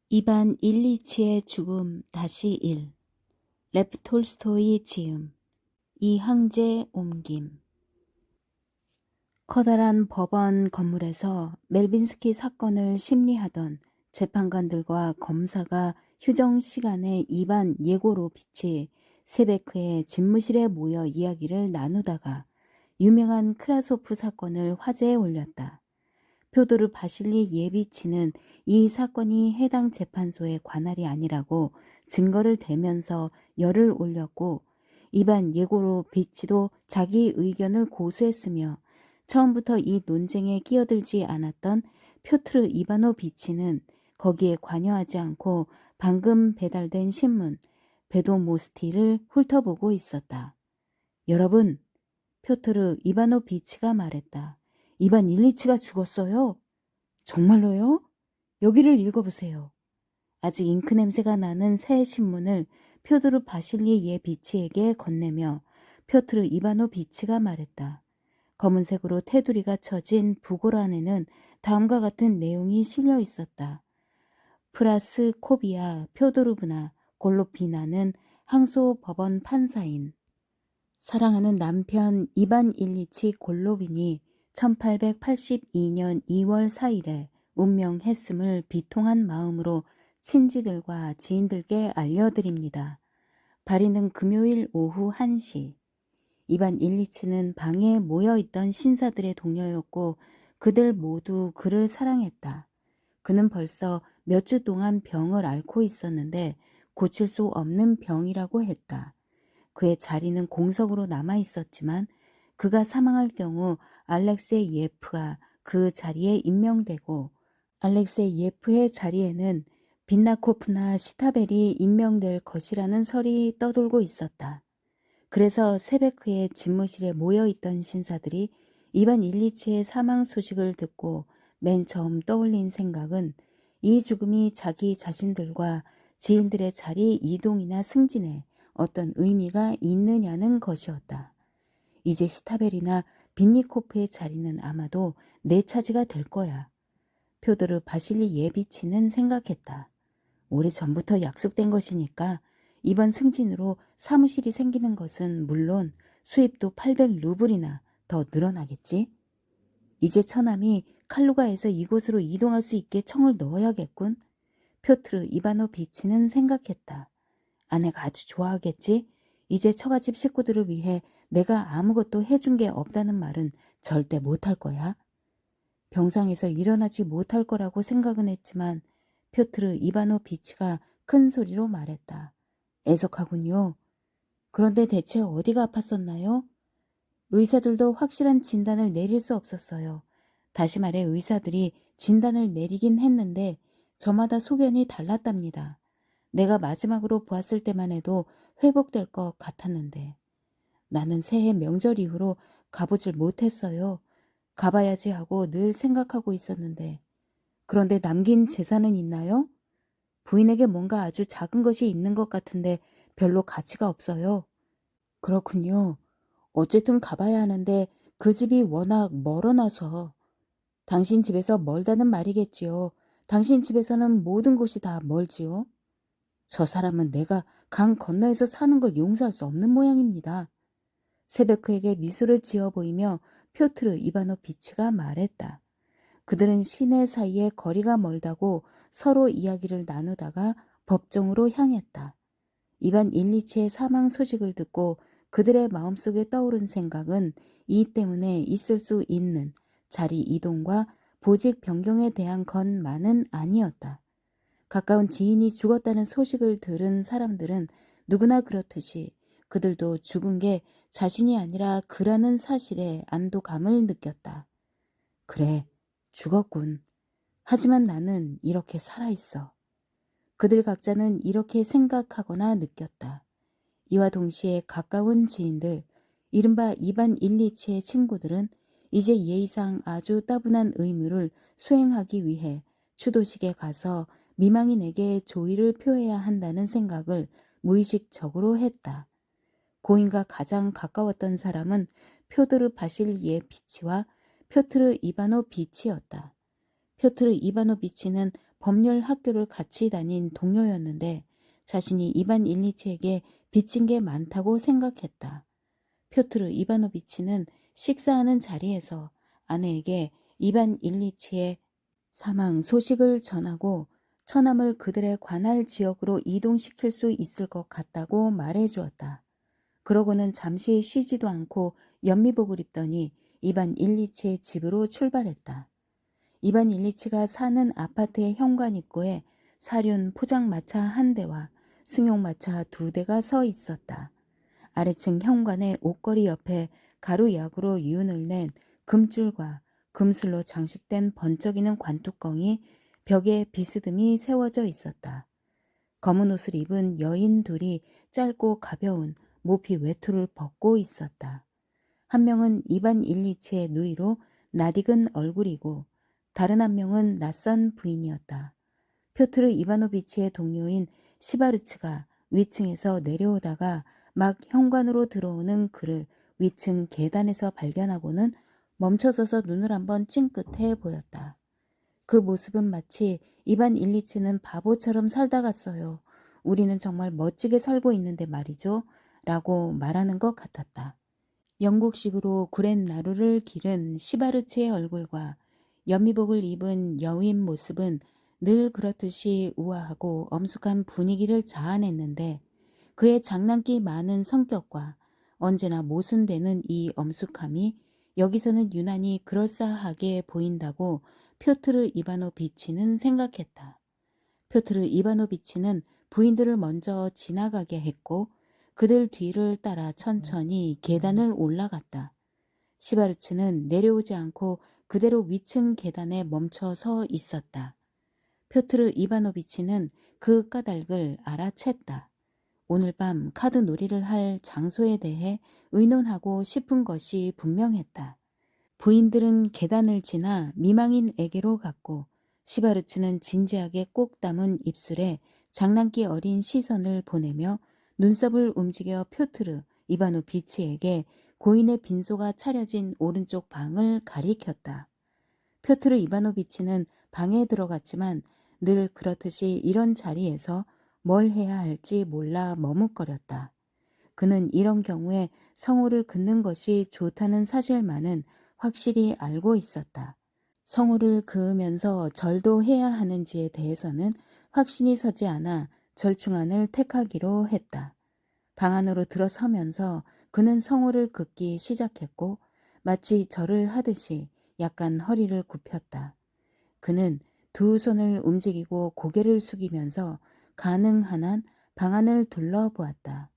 이반 일리치의 죽음 다시 일. 레프 톨스토이 지음. 이항제 옮김. 커다란 법원 건물에서 멜빈스키 사건을 심리하던 재판관들과 검사가 휴정 시간에 이반 예고로비치 세베크의 집무실에 모여 이야기를 나누다가 유명한 크라소프 사건을 화제에 올렸다. 표도르 바실리 예비치는 이 사건이 해당 재판소의 관할이 아니라고 증거를 대면서 열을 올렸고, 이반 예고로비치도 자기 의견을 고수했으며 처음부터 이 논쟁에 끼어들지 않았던 표트르 이바노비치는 거기에 관여하지 않고 방금 배달된 신문 베도모스티를 훑어보고 있었다. 여러분, 표트르 이바노비치가 말했다. 이반 일리치가 죽었어요? 정말로요? 여기를 읽어보세요. 아직 잉크 냄새가 나는 새 신문을 표드르 바실리 예비치에게 건네며 표트르 이바노비치가 말했다. 검은색으로 테두리가 쳐진 부골 안에는 다음과 같은 내용이 실려 있었다. 프라스코비아 표도르브나 골로피나는 항소 법원 판사인 사랑하는 남편 이반 일리치 골로빈이 1882년 2월 4일에 운명했음을 비통한 마음으로 친지들과 지인들께 알려드립니다. 발인은 금요일 오후 1시. 이반 일리치는 방에 모여있던 신사들의 동료였고 그들 모두 그를 사랑했다. 그는 벌써 몇 주 동안 병을 앓고 있었는데 고칠 수 없는 병이라고 했다. 그의 자리는 공석으로 남아있었지만 그가 사망할 경우 알렉세이 예프가 그 자리에 임명되고 알렉세이 예프의 자리에는 빈나코프나 시타벨이 임명될 것이라는 설이 떠돌고 있었다. 그래서 세베크의 집무실에 모여있던 신사들이 이반 일리치의 사망 소식을 듣고 맨 처음 떠올린 생각은 이 죽음이 자기 자신들과 지인들의 자리 이동이나 승진에 어떤 의미가 있느냐는 것이었다. 이제 시타벨이나 빈니코프의 자리는 아마도 내 차지가 될 거야. 표드르 바실리 예비치는 생각했다. 오래전부터 약속된 것이니까 이번 승진으로 사무실이 생기는 것은 물론 수입도 800루블이나 더 늘어나겠지. 이제 처남이 칼루가에서 이곳으로 이동할 수 있게 청을 넣어야겠군. 표트르 이바노비치는 생각했다. 아내가 아주 좋아하겠지? 이제 처가집 식구들을 위해 내가 아무것도 해준 게 없다는 말은 절대 못할 거야. 병상에서 일어나지 못할 거라고 생각은 했지만 표트르 이바노비치가 큰 소리로 말했다. 애석하군요. 그런데 대체 어디가 아팠었나요? 의사들도 확실한 진단을 내릴 수 없었어요. 다시 말해 의사들이 진단을 내리긴 했는데 저마다 소견이 달랐답니다. 내가 마지막으로 보았을 때만 해도 회복될 것 같았는데 나는 새해 명절 이후로 가보질 못했어요. 가봐야지 하고 늘 생각하고 있었는데 그런데 남긴 재산은 있나요? 부인에게 뭔가 아주 작은 것이 있는 것 같은데 별로 가치가 없어요. 그렇군요. 어쨌든 가봐야 하는데 그 집이 워낙 멀어나서. 당신 집에서 멀다는 말이겠지요. 당신 집에서는 모든 곳이 다 멀지요. 저 사람은 내가 강 건너에서 사는 걸 용서할 수 없는 모양입니다. 세베크에게 미소를 지어 보이며 표트르 이바노비치가 말했다. 그들은 시내 사이에 거리가 멀다고 서로 이야기를 나누다가 법정으로 향했다. 이반 일리치의 사망 소식을 듣고 그들의 마음속에 떠오른 생각은 이 때문에 있을 수 있는 자리 이동과 보직 변경에 대한 것만은 아니었다. 가까운 지인이 죽었다는 소식을 들은 사람들은 누구나 그렇듯이 그들도 죽은 게 자신이 아니라 그라는 사실에 안도감을 느꼈다. 그래, 죽었군. 하지만 나는 이렇게 살아있어. 그들 각자는 이렇게 생각하거나 느꼈다. 이와 동시에 가까운 지인들, 이른바 이반 일리치의 친구들은 이제 예의상 아주 따분한 의무를 수행하기 위해 추도식에 가서 미망인에게 조의를 표해야 한다는 생각을 무의식적으로 했다. 고인과 가장 가까웠던 사람은 표드르 바실예비치와 표트르 이바노비치였다. 표트르 이바노비치는 법률 학교를 같이 다닌 동료였는데 자신이 이반 일리치에게 빚진 게 많다고 생각했다. 표트르 이바노비치는 식사하는 자리에서 아내에게 이반 일리치의 사망 소식을 전하고 처남을 그들의 관할 지역으로 이동시킬 수 있을 것 같다고 말해 주었다. 그러고는 잠시 쉬지도 않고 연미복을 입더니 이반 일리치의 집으로 출발했다. 이반 일리치가 사는 아파트의 현관 입구에 사륜 포장마차 한 대와 승용마차 두 대가 서 있었다. 아래층 현관의 옷걸이 옆에 가루약으로 윤을 낸 금줄과 금슬로 장식된 번쩍이는 관뚜껑이 벽에 비스듬히 세워져 있었다. 검은 옷을 입은 여인 둘이 짧고 가벼운 모피 외투를 벗고 있었다. 한 명은 이반 일리치의 누이로 낯익은 얼굴이고 다른 한 명은 낯선 부인이었다. 표트르 이바노비치의 동료인 시바르츠가 위층에서 내려오다가 막 현관으로 들어오는 그를 위층 계단에서 발견하고는 멈춰서서 눈을 한번 찡긋해 보였다. 그 모습은 마치 이반 일리치는 바보처럼 살다 갔어요. 우리는 정말 멋지게 살고 있는데 말이죠. 라고 말하는 것 같았다. 영국식으로 구렛 나루를 기른 시바르츠의 얼굴과 연미복을 입은 여인 모습은 늘 그렇듯이 우아하고 엄숙한 분위기를 자아냈는데 그의 장난기 많은 성격과 언제나 모순되는 이 엄숙함이 여기서는 유난히 그럴싸하게 보인다고 표트르 이바노비치는 생각했다. 표트르 이바노비치는 부인들을 먼저 지나가게 했고 그들 뒤를 따라 천천히 계단을 올라갔다. 시바르츠는 내려오지 않고 그대로 위층 계단에 멈춰 서 있었다. 표트르 이바노비치는 그 까닭을 알아챘다. 오늘 밤 카드 놀이를 할 장소에 대해 의논하고 싶은 것이 분명했다. 부인들은 계단을 지나 미망인에게로 갔고 시바르츠는 진지하게 꼭 담은 입술에 장난기 어린 시선을 보내며 눈썹을 움직여 표트르 이바노비치에게 고인의 빈소가 차려진 오른쪽 방을 가리켰다. 표트르 이바노비치는 방에 들어갔지만 늘 그렇듯이 이런 자리에서 뭘 해야 할지 몰라 머뭇거렸다. 그는 이런 경우에 성호를 긋는 것이 좋다는 사실만은 확실히 알고 있었다. 성호를 그으면서 절도 해야 하는지에 대해서는 확신이 서지 않아 절충안을 택하기로 했다. 방 안으로 들어서면서 그는 성호를 긋기 시작했고 마치 절을 하듯이 약간 허리를 굽혔다. 그는 두 손을 움직이고 고개를 숙이면서 가능한 한 방 안을 둘러보았다.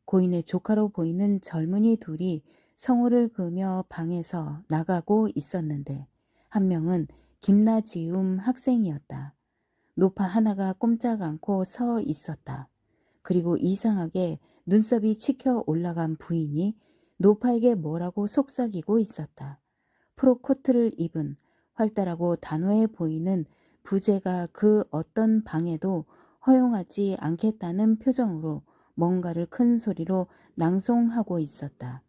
고인의 조카로 보이는 젊은이 둘이 성호를 그으며 방에서 나가고 있었는데 한 명은 김나지움 학생이었다. 노파 하나가 꼼짝 않고 서 있었다. 그리고 이상하게 눈썹이 치켜 올라간 부인이 노파에게 뭐라고 속삭이고 있었다. 프로코트를 입은 활달하고 단호해 보이는 부제가 그 어떤 방에도 허용하지 않겠다는 표정으로 뭔가를 큰 소리로 낭송하고 있었다.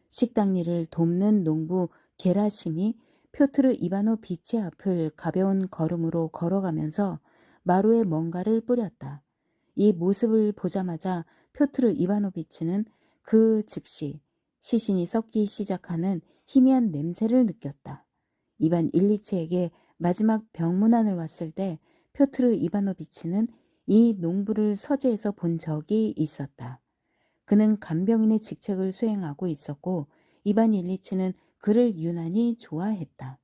식당 일을 돕는 농부 게라심이 표트르 이바노비치 앞을 가벼운 걸음으로 걸어가면서 마루에 뭔가를 뿌렸다. 이 모습을 보자마자 표트르 이바노비치는 그 즉시 시신이 썩기 시작하는 희미한 냄새를 느꼈다. 이반 일리치에게 마지막 병문안을 왔을 때 표트르 이바노비치는 이 농부를 서재에서 본 적이 있었다. 그는 간병인의 직책을 수행하고 있었고 이반 일리치는 그를 유난히 좋아했다.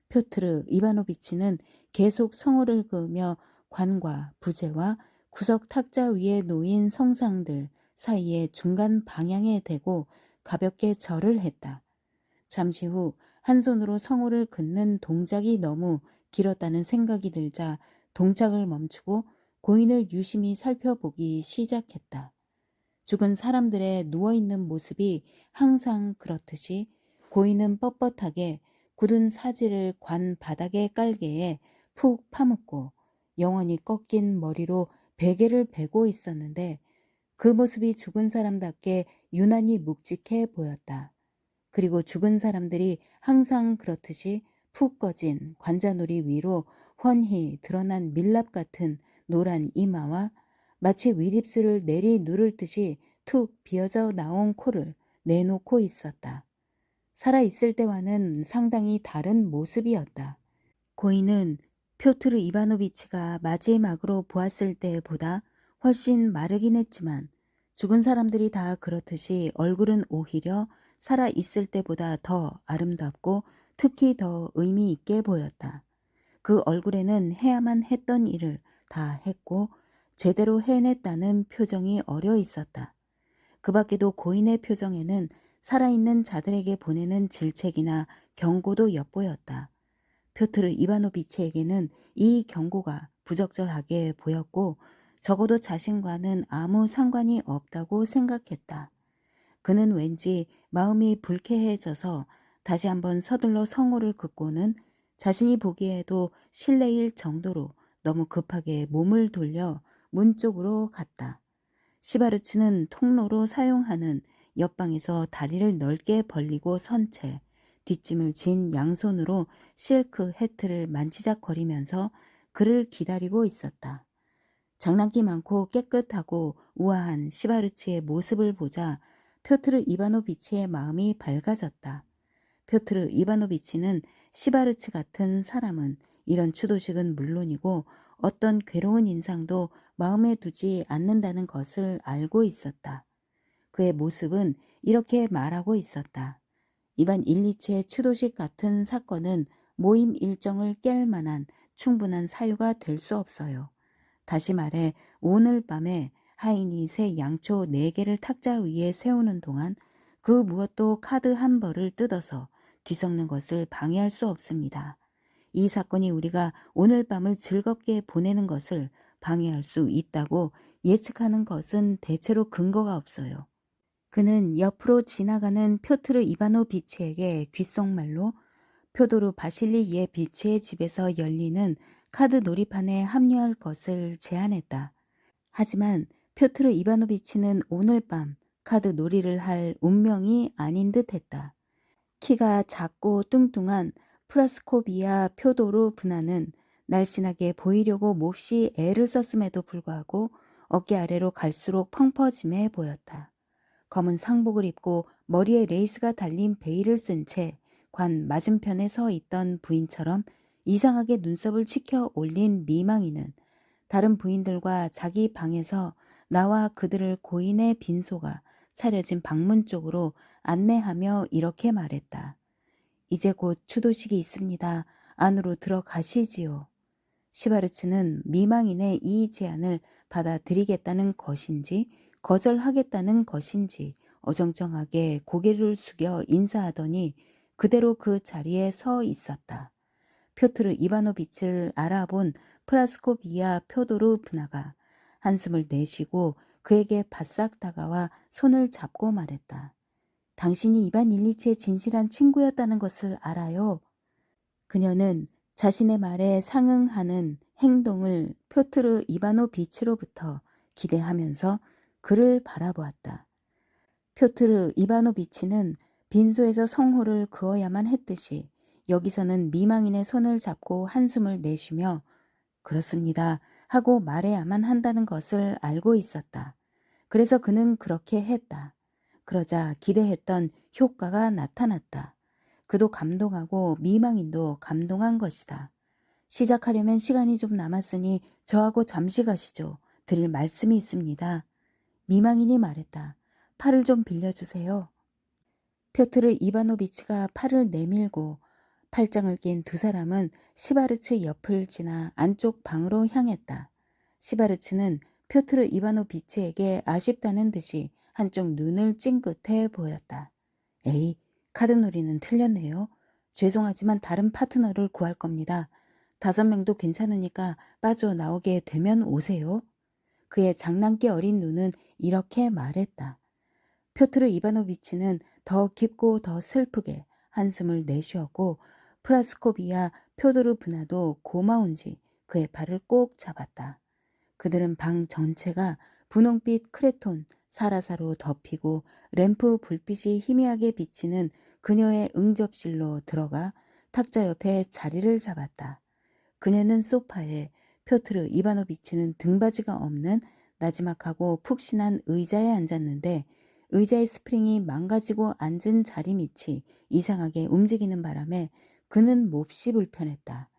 표트르 이바노비치는 계속 성호를 그으며 관과 부제와 구석 탁자 위에 놓인 성상들 사이에 중간 방향에 대고 가볍게 절을 했다. 잠시 후 한 손으로 성호를 긋는 동작이 너무 길었다는 생각이 들자 동작을 멈추고 고인을 유심히 살펴보기 시작했다. 죽은 사람들의 누워있는 모습이 항상 그렇듯이 고인은 뻣뻣하게 굳은 사지를 관 바닥에 깔개에 푹 파묻고 영원히 꺾인 머리로 베개를 베고 있었는데 그 모습이 죽은 사람답게 유난히 묵직해 보였다. 그리고 죽은 사람들이 항상 그렇듯이 푹 꺼진 관자놀이 위로 훤히 드러난 밀랍 같은 노란 이마와 마치 윗입술을 내리 누를 듯이 툭 비어져 나온 코를 내놓고 있었다. 살아있을 때와는 상당히 다른 모습이었다. 고인은 표트르 이바노비치가 마지막으로 보았을 때보다 훨씬 마르긴 했지만 죽은 사람들이 다 그렇듯이 얼굴은 오히려 살아있을 때보다 더 아름답고 특히 더 의미 있게 보였다. 그 얼굴에는 해야만 했던 일을 다 했고 제대로 해냈다는 표정이 어려 있었다. 그 밖에도 고인의 표정에는 살아있는 자들에게 보내는 질책이나 경고도 엿보였다. 표트르 이바노비치에게는 이 경고가 부적절하게 보였고 적어도 자신과는 아무 상관이 없다고 생각했다. 그는 왠지 마음이 불쾌해져서 다시 한번 서둘러 성호를 긋고는 자신이 보기에도 실례일 정도로 너무 급하게 몸을 돌려 문 쪽으로 갔다. 시바르츠는 통로로 사용하는 옆방에서 다리를 넓게 벌리고 선 채 뒷짐을 진 양손으로 실크 해트를 만지작거리면서 그를 기다리고 있었다. 장난기 많고 깨끗하고 우아한 시바르츠의 모습을 보자 표트르 이바노비치의 마음이 밝아졌다. 표트르 이바노비치는 시바르츠 같은 사람은 이런 추도식은 물론이고 어떤 괴로운 인상도 마음에 두지 않는다는 것을 알고 있었다. 그의 모습은 이렇게 말하고 있었다. 이반 일리체의 추도식 같은 사건은 모임 일정을 깰 만한 충분한 사유가 될 수 없어요. 다시 말해 오늘 밤에 하인이 새 양초 4개를 탁자 위에 세우는 동안 그 무엇도 카드 한 벌을 뜯어서 뒤섞는 것을 방해할 수 없습니다. 이 사건이 우리가 오늘 밤을 즐겁게 보내는 것을 방해할 수 있다고 예측하는 것은 대체로 근거가 없어요. 그는 옆으로 지나가는 표트르 이바노비치에게 귓속말로 표도르 바실리 예비치의 집에서 열리는 카드 놀이판에 합류할 것을 제안했다. 하지만 표트르 이바노비치는 오늘 밤 카드 놀이를 할 운명이 아닌 듯했다. 키가 작고 뚱뚱한 프라스코비아 표도르 브나는 날씬하게 보이려고 몹시 애를 썼음에도 불구하고 어깨 아래로 갈수록 펑퍼짐해 보였다. 검은 상복을 입고 머리에 레이스가 달린 베일을 쓴 채 관 맞은편에 서 있던 부인처럼 이상하게 눈썹을 치켜 올린 미망이는 다른 부인들과 자기 방에서 나와 그들을 고인의 빈소가 차려진 방문 쪽으로 안내하며 이렇게 말했다. 이제 곧 추도식이 있습니다. 안으로 들어가시지요. 시바르츠는 미망인의 이 제안을 받아들이겠다는 것인지 거절하겠다는 것인지 어정쩡하게 고개를 숙여 인사하더니 그대로 그 자리에 서 있었다. 표트르 이바노비치를 알아본 프라스코비아 표도르 브나가 한숨을 내쉬고 그에게 바싹 다가와 손을 잡고 말했다. 당신이 이반 일리치의 진실한 친구였다는 것을 알아요. 그녀는 자신의 말에 상응하는 행동을 표트르 이바노비치로부터 기대하면서 그를 바라보았다. 표트르 이바노비치는 빈소에서 성호를 그어야만 했듯이 여기서는 미망인의 손을 잡고 한숨을 내쉬며 그렇습니다 하고 말해야만 한다는 것을 알고 있었다. 그래서 그는 그렇게 했다. 그러자 기대했던 효과가 나타났다. 그도 감동하고 미망인도 감동한 것이다. 시작하려면 시간이 좀 남았으니 저하고 잠시 가시죠. 드릴 말씀이 있습니다. 미망인이 말했다. 팔을 좀 빌려주세요. 표트르 이바노비치가 팔을 내밀고 팔짱을 낀 두 사람은 시바르츠 옆을 지나 안쪽 방으로 향했다. 시바르츠는 표트르 이바노비치에게 아쉽다는 듯이 한쪽 눈을 찡긋해 보였다. 에이, 카드놀이는 틀렸네요. 죄송하지만 다른 파트너를 구할 겁니다. 5명도 괜찮으니까 빠져나오게 되면 오세요. 그의 장난기 어린 눈은 이렇게 말했다. 표트르 이바노비치는 더 깊고 더 슬프게 한숨을 내쉬었고 프라스코비아 표도르 브나도 고마운지 그의 팔을 꼭 잡았다. 그들은 방 전체가 분홍빛 크레톤 사라사로 덮이고 램프 불빛이 희미하게 비치는 그녀의 응접실로 들어가 탁자 옆에 자리를 잡았다. 그녀는 소파에, 표트르 이바노비치는 등받이가 없는 나지막하고 푹신한 의자에 앉았는데 의자의 스프링이 망가지고 앉은 자리 밑이 이상하게 움직이는 바람에 그는 몹시 불편했다.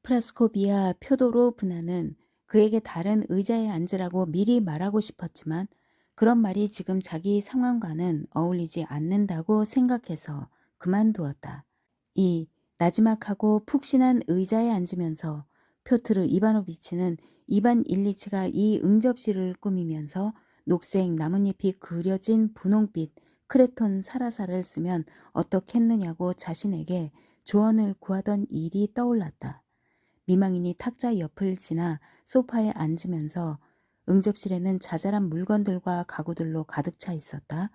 프라스코비아 표도로브나는 그에게 다른 의자에 앉으라고 미리 말하고 싶었지만 그런 말이 지금 자기 상황과는 어울리지 않는다고 생각해서 그만두었다. 이 나지막하고 푹신한 의자에 앉으면서 표트르 이바노비치는 이반 일리치가 이 응접실을 꾸미면서 녹색 나뭇잎이 그려진 분홍빛 크레톤 사라사를 쓰면 어떻겠느냐고 자신에게 조언을 구하던 일이 떠올랐다. 미망인이 탁자 옆을 지나 소파에 앉으면서 응접실에는 자잘한 물건들과 가구들로 가득 차 있었다.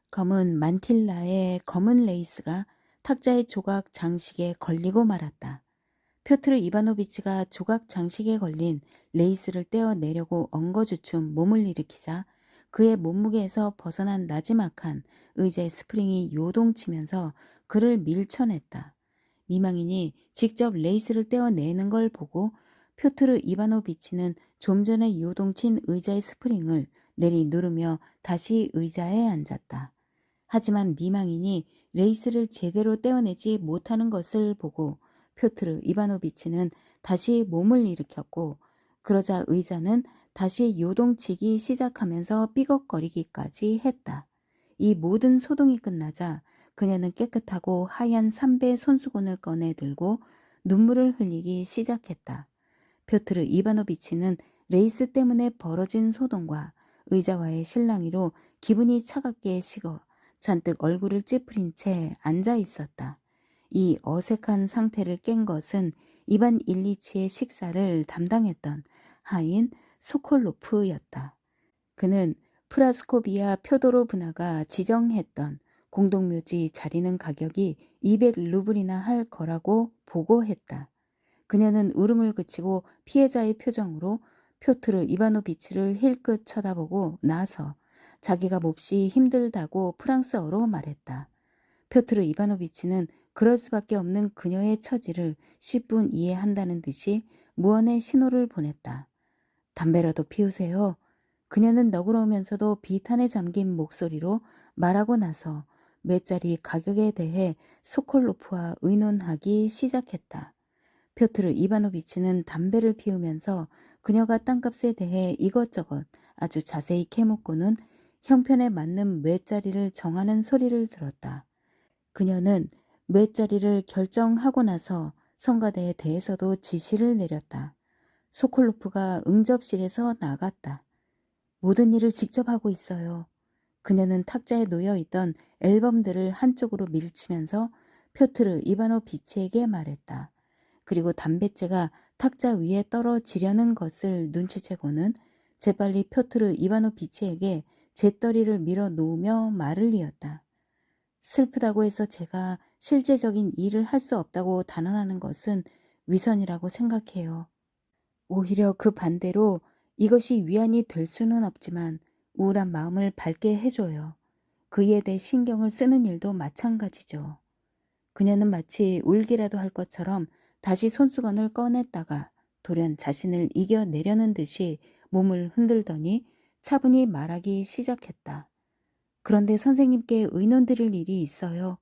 검은 만틸라의 검은 레이스가 탁자의 조각 장식에 걸리고 말았다. 표트르 이바노비치가 조각 장식에 걸린 레이스를 떼어내려고 엉거주춤 몸을 일으키자 그의 몸무게에서 벗어난 나지막한 의자의 스프링이 요동치면서 그를 밀쳐냈다. 미망인이 직접 레이스를 떼어내는 걸 보고 표트르 이바노비치는 좀 전에 요동친 의자의 스프링을 내리 누르며 다시 의자에 앉았다. 하지만 미망인이 레이스를 제대로 떼어내지 못하는 것을 보고 표트르 이바노비치는 다시 몸을 일으켰고 그러자 의자는 다시 요동치기 시작하면서 삐걱거리기까지 했다. 이 모든 소동이 끝나자 그녀는 깨끗하고 하얀 삼배 손수건을 꺼내 들고 눈물을 흘리기 시작했다. 표트르 이바노비치는 레이스 때문에 벌어진 소동과 의자와의 실랑이로 기분이 차갑게 식어 잔뜩 얼굴을 찌푸린 채 앉아 있었다. 이 어색한 상태를 깬 것은 이반 일리치의 식사를 담당했던 하인 소콜로프였다. 그는 프라스코비아 표도로브나가 지정했던 공동묘지 자리는 가격이 200루블이나 할 거라고 보고했다. 그녀는 울음을 그치고 피해자의 표정으로 표트르 이바노비치를 힐끗 쳐다보고 나서 자기가 몹시 힘들다고 프랑스어로 말했다. 표트르 이바노비치는 그럴 수밖에 없는 그녀의 처지를 10분 이해한다는 듯이 무언의 신호를 보냈다. 담배라도 피우세요. 그녀는 너그러우면서도 비탄에 잠긴 목소리로 말하고 나서 몇 자리 가격에 대해 소콜로프와 의논하기 시작했다. 표트르 이바노비치는 담배를 피우면서 그녀가 땅값에 대해 이것저것 아주 자세히 캐묻고는 형편에 맞는 몇 자리를 정하는 소리를 들었다. 그녀는 몇 자리를 결정하고 나서 성가대에 대해서도 지시를 내렸다. 소콜로프가 응접실에서 나갔다. 모든 일을 직접 하고 있어요. 그녀는 탁자에 놓여 있던 앨범들을 한쪽으로 밀치면서 표트르 이바노비치에게 말했다. 그리고 담뱃재가 탁자 위에 떨어지려는 것을 눈치채고는 재빨리 표트르 이바노비치에게 재떨이를 밀어 놓으며 말을 이었다. 슬프다고 해서 제가 실제적인 일을 할 수 없다고 단언하는 것은 위선이라고 생각해요. 오히려 그 반대로 이것이 위안이 될 수는 없지만 우울한 마음을 밝게 해줘요. 그이에 대해 신경을 쓰는 일도 마찬가지죠. 그녀는 마치 울기라도 할 것처럼 다시 손수건을 꺼냈다가 돌연 자신을 이겨내려는 듯이 몸을 흔들더니 차분히 말하기 시작했다. 그런데 선생님께 의논 드릴 일이 있어요.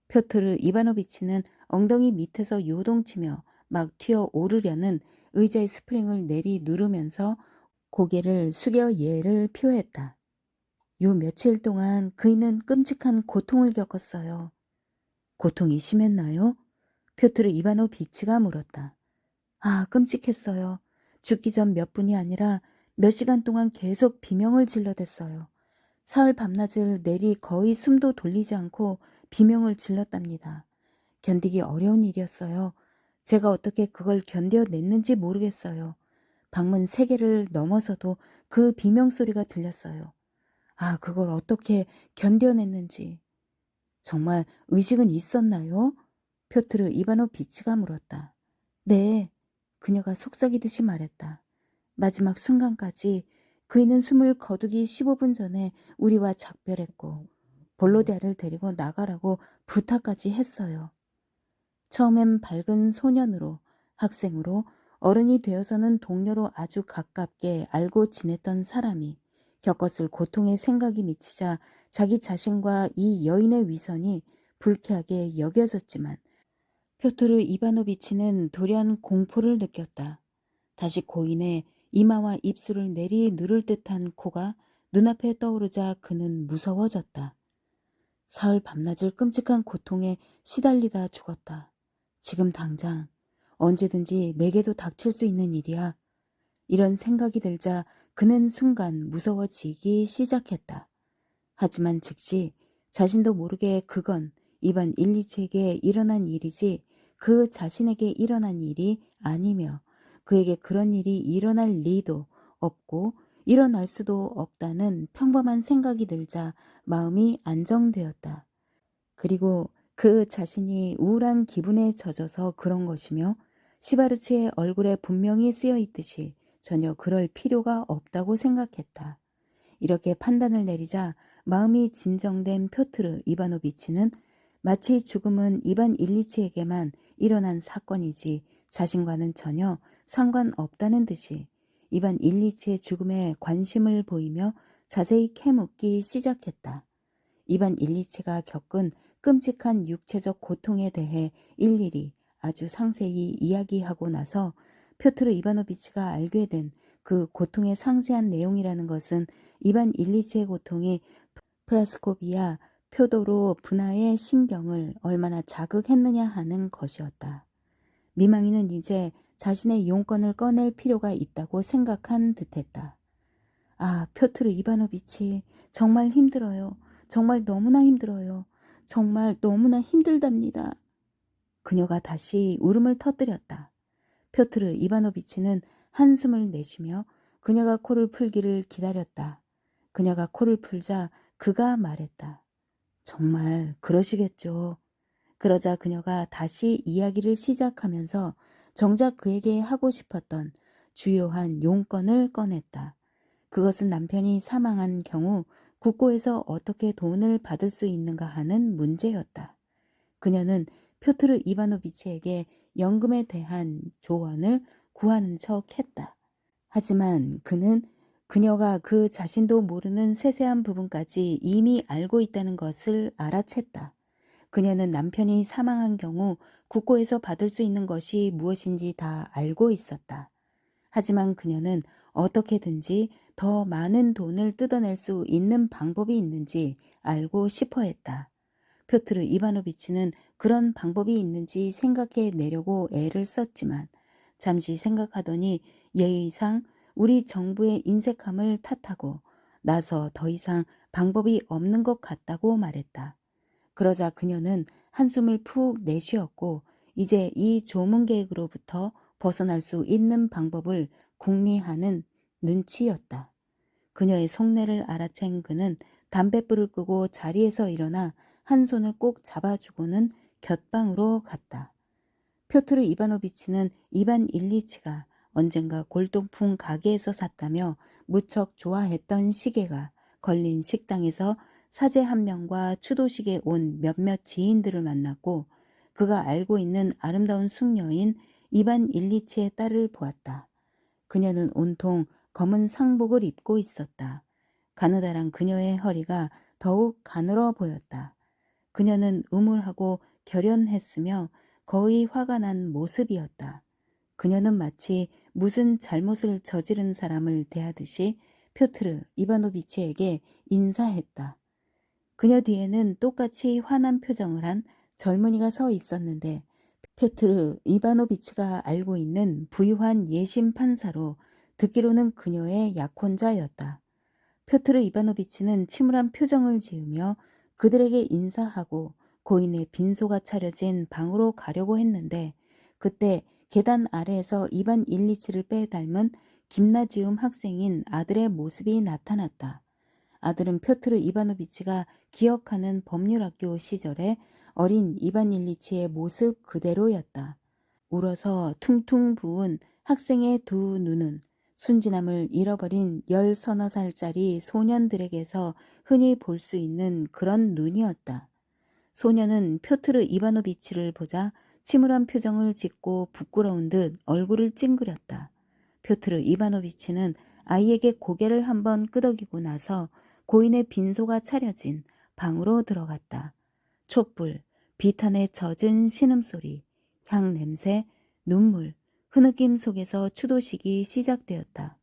표트르 이바노비치는 엉덩이 밑에서 요동치며 막 튀어 오르려는 의자의 스프링을 내리 누르면서 고개를 숙여 예를 표했다. 요 며칠 동안 그이는 끔찍한 고통을 겪었어요. 고통이 심했나요? 표트르 이바노비치가 물었다. 아, 끔찍했어요. 죽기 전 몇 분이 아니라 몇 시간 동안 계속 비명을 질러댔어요. 사흘 밤낮을 내리 거의 숨도 돌리지 않고 비명을 질렀답니다. 견디기 어려운 일이었어요. 제가 어떻게 그걸 견뎌냈는지 모르겠어요. 방문 3개를 넘어서도 그 비명소리가 들렸어요. 아, 그걸 어떻게 견뎌냈는지. 정말 의식은 있었나요? 표트르 이바노비치가 물었다. 네, 그녀가 속삭이듯이 말했다. 마지막 순간까지 그이는 숨을 거두기 15분 전에 우리와 작별했고 볼로디아를 데리고 나가라고 부탁까지 했어요. 처음엔 밝은 소년으로 학생으로 어른이 되어서는 동료로 아주 가깝게 알고 지냈던 사람이 겪었을 고통의 생각이 미치자 자기 자신과 이 여인의 위선이 불쾌하게 여겨졌지만 표토르 이바노비치는 돌연 공포를 느꼈다. 다시 고인의 이마와 입술을 내리 누를 듯한 코가 눈앞에 떠오르자 그는 무서워졌다. 사흘 밤낮을 끔찍한 고통에 시달리다 죽었다. 지금 당장 언제든지 내게도 닥칠 수 있는 일이야. 이런 생각이 들자 그는 순간 무서워지기 시작했다. 하지만 즉시 자신도 모르게 그건 이반 일리치에게 일어난 일이지 그 자신에게 일어난 일이 아니며 그에게 그런 일이 일어날 리도 없고 일어날 수도 없다는 평범한 생각이 들자 마음이 안정되었다. 그리고 그 자신이 우울한 기분에 젖어서 그런 것이며 시바르치의 얼굴에 분명히 쓰여 있듯이 전혀 그럴 필요가 없다고 생각했다. 이렇게 판단을 내리자 마음이 진정된 표트르 이바노비치는 마치 죽음은 이반 일리치에게만 일어난 사건이지 자신과는 전혀 상관없다는 듯이 이반 일리치의 죽음에 관심을 보이며 자세히 캐묻기 시작했다. 이반 일리치가 겪은 끔찍한 육체적 고통에 대해 일일이 아주 상세히 이야기하고 나서 표트르 이바노비치가 알게 된 그 고통의 상세한 내용이라는 것은 이반 일리치의 고통이 프라스코비아 표도로 분하의 신경을 얼마나 자극했느냐 하는 것이었다. 미망이는 이제 자신의 용건을 꺼낼 필요가 있다고 생각한 듯했다. 아, 표트르 이바노비치, 정말 힘들어요. 정말 너무나 힘들어요. 정말 너무나 힘들답니다. 그녀가 다시 울음을 터뜨렸다. 표트르 이바노비치는 한숨을 내쉬며 그녀가 코를 풀기를 기다렸다. 그녀가 코를 풀자 그가 말했다. 정말 그러시겠죠. 그러자 그녀가 다시 이야기를 시작하면서 정작 그에게 하고 싶었던 주요한 용건을 꺼냈다. 그것은 남편이 사망한 경우 국고에서 어떻게 돈을 받을 수 있는가 하는 문제였다. 그녀는 표트르 이바노비치에게 연금에 대한 조언을 구하는 척 했다. 하지만 그는 그녀가 그 자신도 모르는 세세한 부분까지 이미 알고 있다는 것을 알아챘다. 그녀는 남편이 사망한 경우 국고에서 받을 수 있는 것이 무엇인지 다 알고 있었다. 하지만 그녀는 어떻게든지 더 많은 돈을 뜯어낼 수 있는 방법이 있는지 알고 싶어 했다. 표트르 이바노비치는 그런 방법이 있는지 생각해 내려고 애를 썼지만 잠시 생각하더니 예의상 우리 정부의 인색함을 탓하고 나서 더 이상 방법이 없는 것 같다고 말했다. 그러자 그녀는 한숨을 푹 내쉬었고 이제 이 조문계획으로부터 벗어날 수 있는 방법을 궁리하는 눈치였다. 그녀의 속내를 알아챈 그는 담뱃불을 끄고 자리에서 일어나 한 손을 꼭 잡아주고는 곁방으로 갔다. 표트르 이바노비치는 이반 일리치가 언젠가 골동품 가게에서 샀다며 무척 좋아했던 시계가 걸린 식당에서 사제 한 명과 추도식에 온 몇몇 지인들을 만났고 그가 알고 있는 아름다운 숙녀인 이반 일리치의 딸을 보았다. 그녀는 온통 검은 상복을 입고 있었다. 가느다란 그녀의 허리가 더욱 가늘어 보였다. 그녀는 음울하고 결연했으며 거의 화가 난 모습이었다. 그녀는 마치 무슨 잘못을 저지른 사람을 대하듯이 표트르 이바노비치에게 인사했다. 그녀 뒤에는 똑같이 화난 표정을 한 젊은이가 서 있었는데 페트르 이바노비치가 알고 있는 부유한 예심 판사로 듣기로는 그녀의 약혼자였다. 표트르 이바노비치는 침울한 표정을 지으며 그들에게 인사하고 고인의 빈소가 차려진 방으로 가려고 했는데 그때 계단 아래에서 이반 일리치를 빼닮은 김나지움 학생인 아들의 모습이 나타났다. 아들은 표트르 이바노비치가 기억하는 법률학교 시절의 어린 이반 일리치의 모습 그대로였다. 울어서 퉁퉁 부은 학생의 두 눈은 순진함을 잃어버린 10서너 살짜리 소년들에게서 흔히 볼 수 있는 그런 눈이었다. 소년은 표트르 이바노비치를 보자 침울한 표정을 짓고 부끄러운 듯 얼굴을 찡그렸다. 표트르 이바노비치는 아이에게 고개를 한번 끄덕이고 나서 고인의 빈소가 차려진 방으로 들어갔다. 촛불, 비탄에 젖은 신음소리, 향냄새, 눈물, 흐느낌 속에서 추도식이 시작되었다.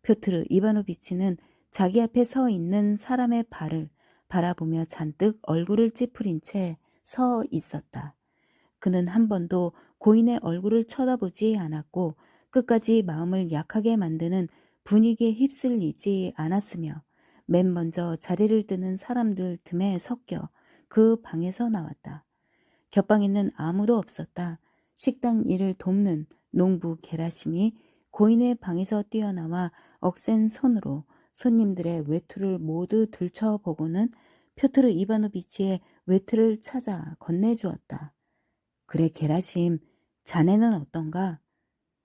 표트르 이바노비치는 자기 앞에 서 있는 사람의 발을 바라보며 잔뜩 얼굴을 찌푸린 채 서 있었다. 그는 한 번도 고인의 얼굴을 쳐다보지 않았고 끝까지 마음을 약하게 만드는 분위기에 휩쓸리지 않았으며 맨 먼저 자리를 뜨는 사람들 틈에 섞여 그 방에서 나왔다. 곁방에는 아무도 없었다. 식당 일을 돕는 농부 게라심이 고인의 방에서 뛰어나와 억센 손으로 손님들의 외투를 모두 들춰보고는 표트르 이바노비치의 외투를 찾아 건네주었다. 그래 게라심, 자네는 어떤가?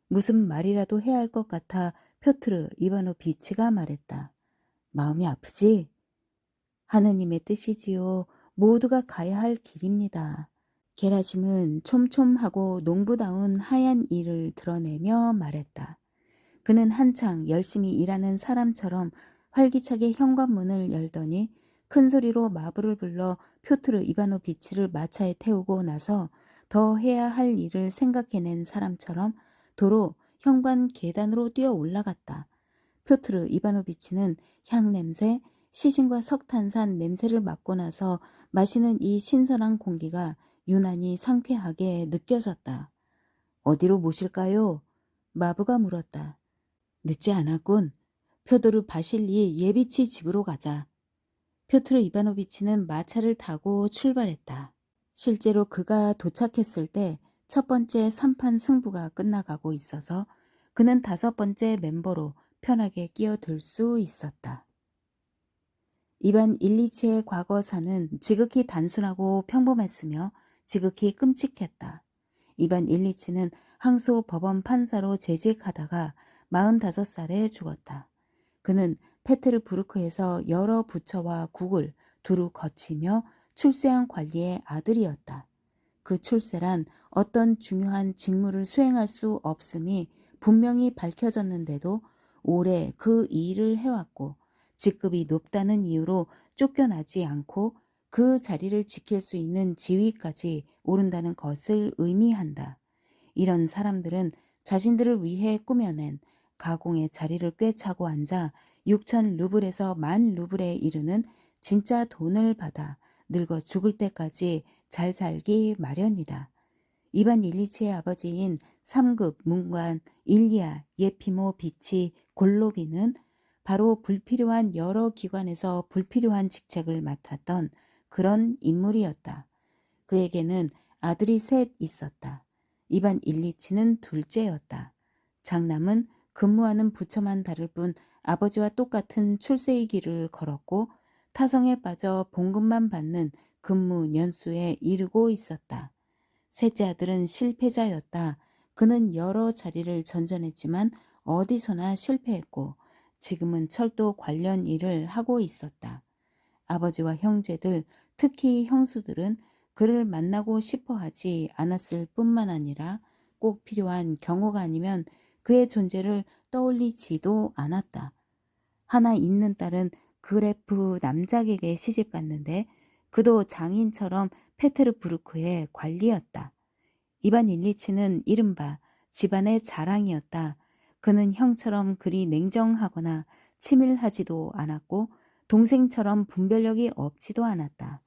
무슨 말이라도 해야 할 것 같아 표트르 이바노비치가 말했다. 마음이 아프지? 하느님의 뜻이지요. 모두가 가야 할 길입니다. 게라심은 촘촘하고 농부다운 하얀 이를 드러내며 말했다. 그는 한창 열심히 일하는 사람처럼 활기차게 현관문을 열더니 큰 소리로 마부를 불러 표트르 이바노비치를 마차에 태우고 나서 더 해야 할 일을 생각해낸 사람처럼 도로 현관 계단으로 뛰어 올라갔다. 표트르 이바노비치는 향냄새, 시신과 석탄산 냄새를 맡고 나서 마시는 이 신선한 공기가 유난히 상쾌하게 느껴졌다. 어디로 모실까요? 마부가 물었다. 늦지 않았군. 표도르 바실리 예비치 집으로 가자. 표트르 이바노비치는 마차를 타고 출발했다. 실제로 그가 도착했을 때 첫 번째 3판 승부가 끝나가고 있어서 그는 5번째 멤버로 편하게 끼어들 수 있었다. 이반 일리치의 과거사는 지극히 단순하고 평범했으며 지극히 끔찍했다. 이반 일리치는 항소 법원 판사로 재직하다가 45살에 죽었다. 그는 페테르부르크에서 여러 부처와 국을 두루 거치며 출세한 관리의 아들이었다. 그 출세란 어떤 중요한 직무를 수행할 수 없음이 분명히 밝혀졌는데도 오래 그 일을 해왔고 직급이 높다는 이유로 쫓겨나지 않고 그 자리를 지킬 수 있는 지위까지 오른다는 것을 의미한다. 이런 사람들은 자신들을 위해 꾸며낸 가공의 자리를 꿰차고 앉아 6천 루블에서 10,000루블에 이르는 진짜 돈을 받아 늙어 죽을 때까지 잘 살기 마련이다. 이반 일리치의 아버지인 3급 문관 일리아 예피모비치 골로비는 바로 불필요한 여러 기관에서 불필요한 직책을 맡았던 그런 인물이었다. 그에게는 아들이 셋 있었다. 이반 일리치는 둘째였다. 장남은 근무하는 부처만 다를 뿐 아버지와 똑같은 출세의 길을 걸었고 타성에 빠져 봉급만 받는 근무 연수에 이르고 있었다. 셋째 아들은 실패자였다. 그는 여러 자리를 전전했지만 어디서나 실패했고 지금은 철도 관련 일을 하고 있었다. 아버지와 형제들, 특히 형수들은 그를 만나고 싶어 하지 않았을 뿐만 아니라 꼭 필요한 경우가 아니면 그의 존재를 떠올리지도 않았다. 하나 있는 딸은 그래프 남작에게 시집 갔는데 그도 장인처럼 페테르부르크의 관리였다. 이반 일리치는 이른바 집안의 자랑이었다. 그는 형처럼 그리 냉정하거나 치밀하지도 않았고 동생처럼 분별력이 없지도 않았다.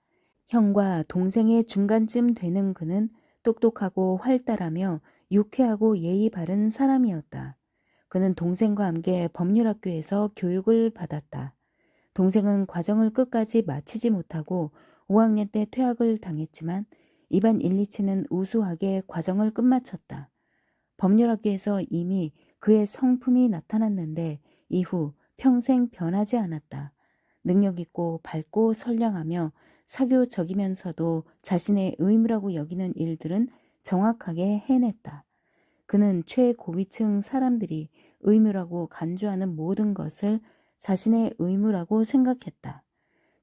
형과 동생의 중간쯤 되는 그는 똑똑하고 활달하며 유쾌하고 예의 바른 사람이었다. 그는 동생과 함께 법률학교에서 교육을 받았다. 동생은 과정을 끝까지 마치지 못하고 5학년 때 퇴학을 당했지만 이반 일리치는 우수하게 과정을 끝마쳤다. 법률학교에서 이미 그의 성품이 나타났는데 이후 평생 변하지 않았다. 능력 있고 밝고 선량하며 사교적이면서도 자신의 의무라고 여기는 일들은 정확하게 해냈다. 그는 최고위층 사람들이 의무라고 간주하는 모든 것을 자신의 의무라고 생각했다.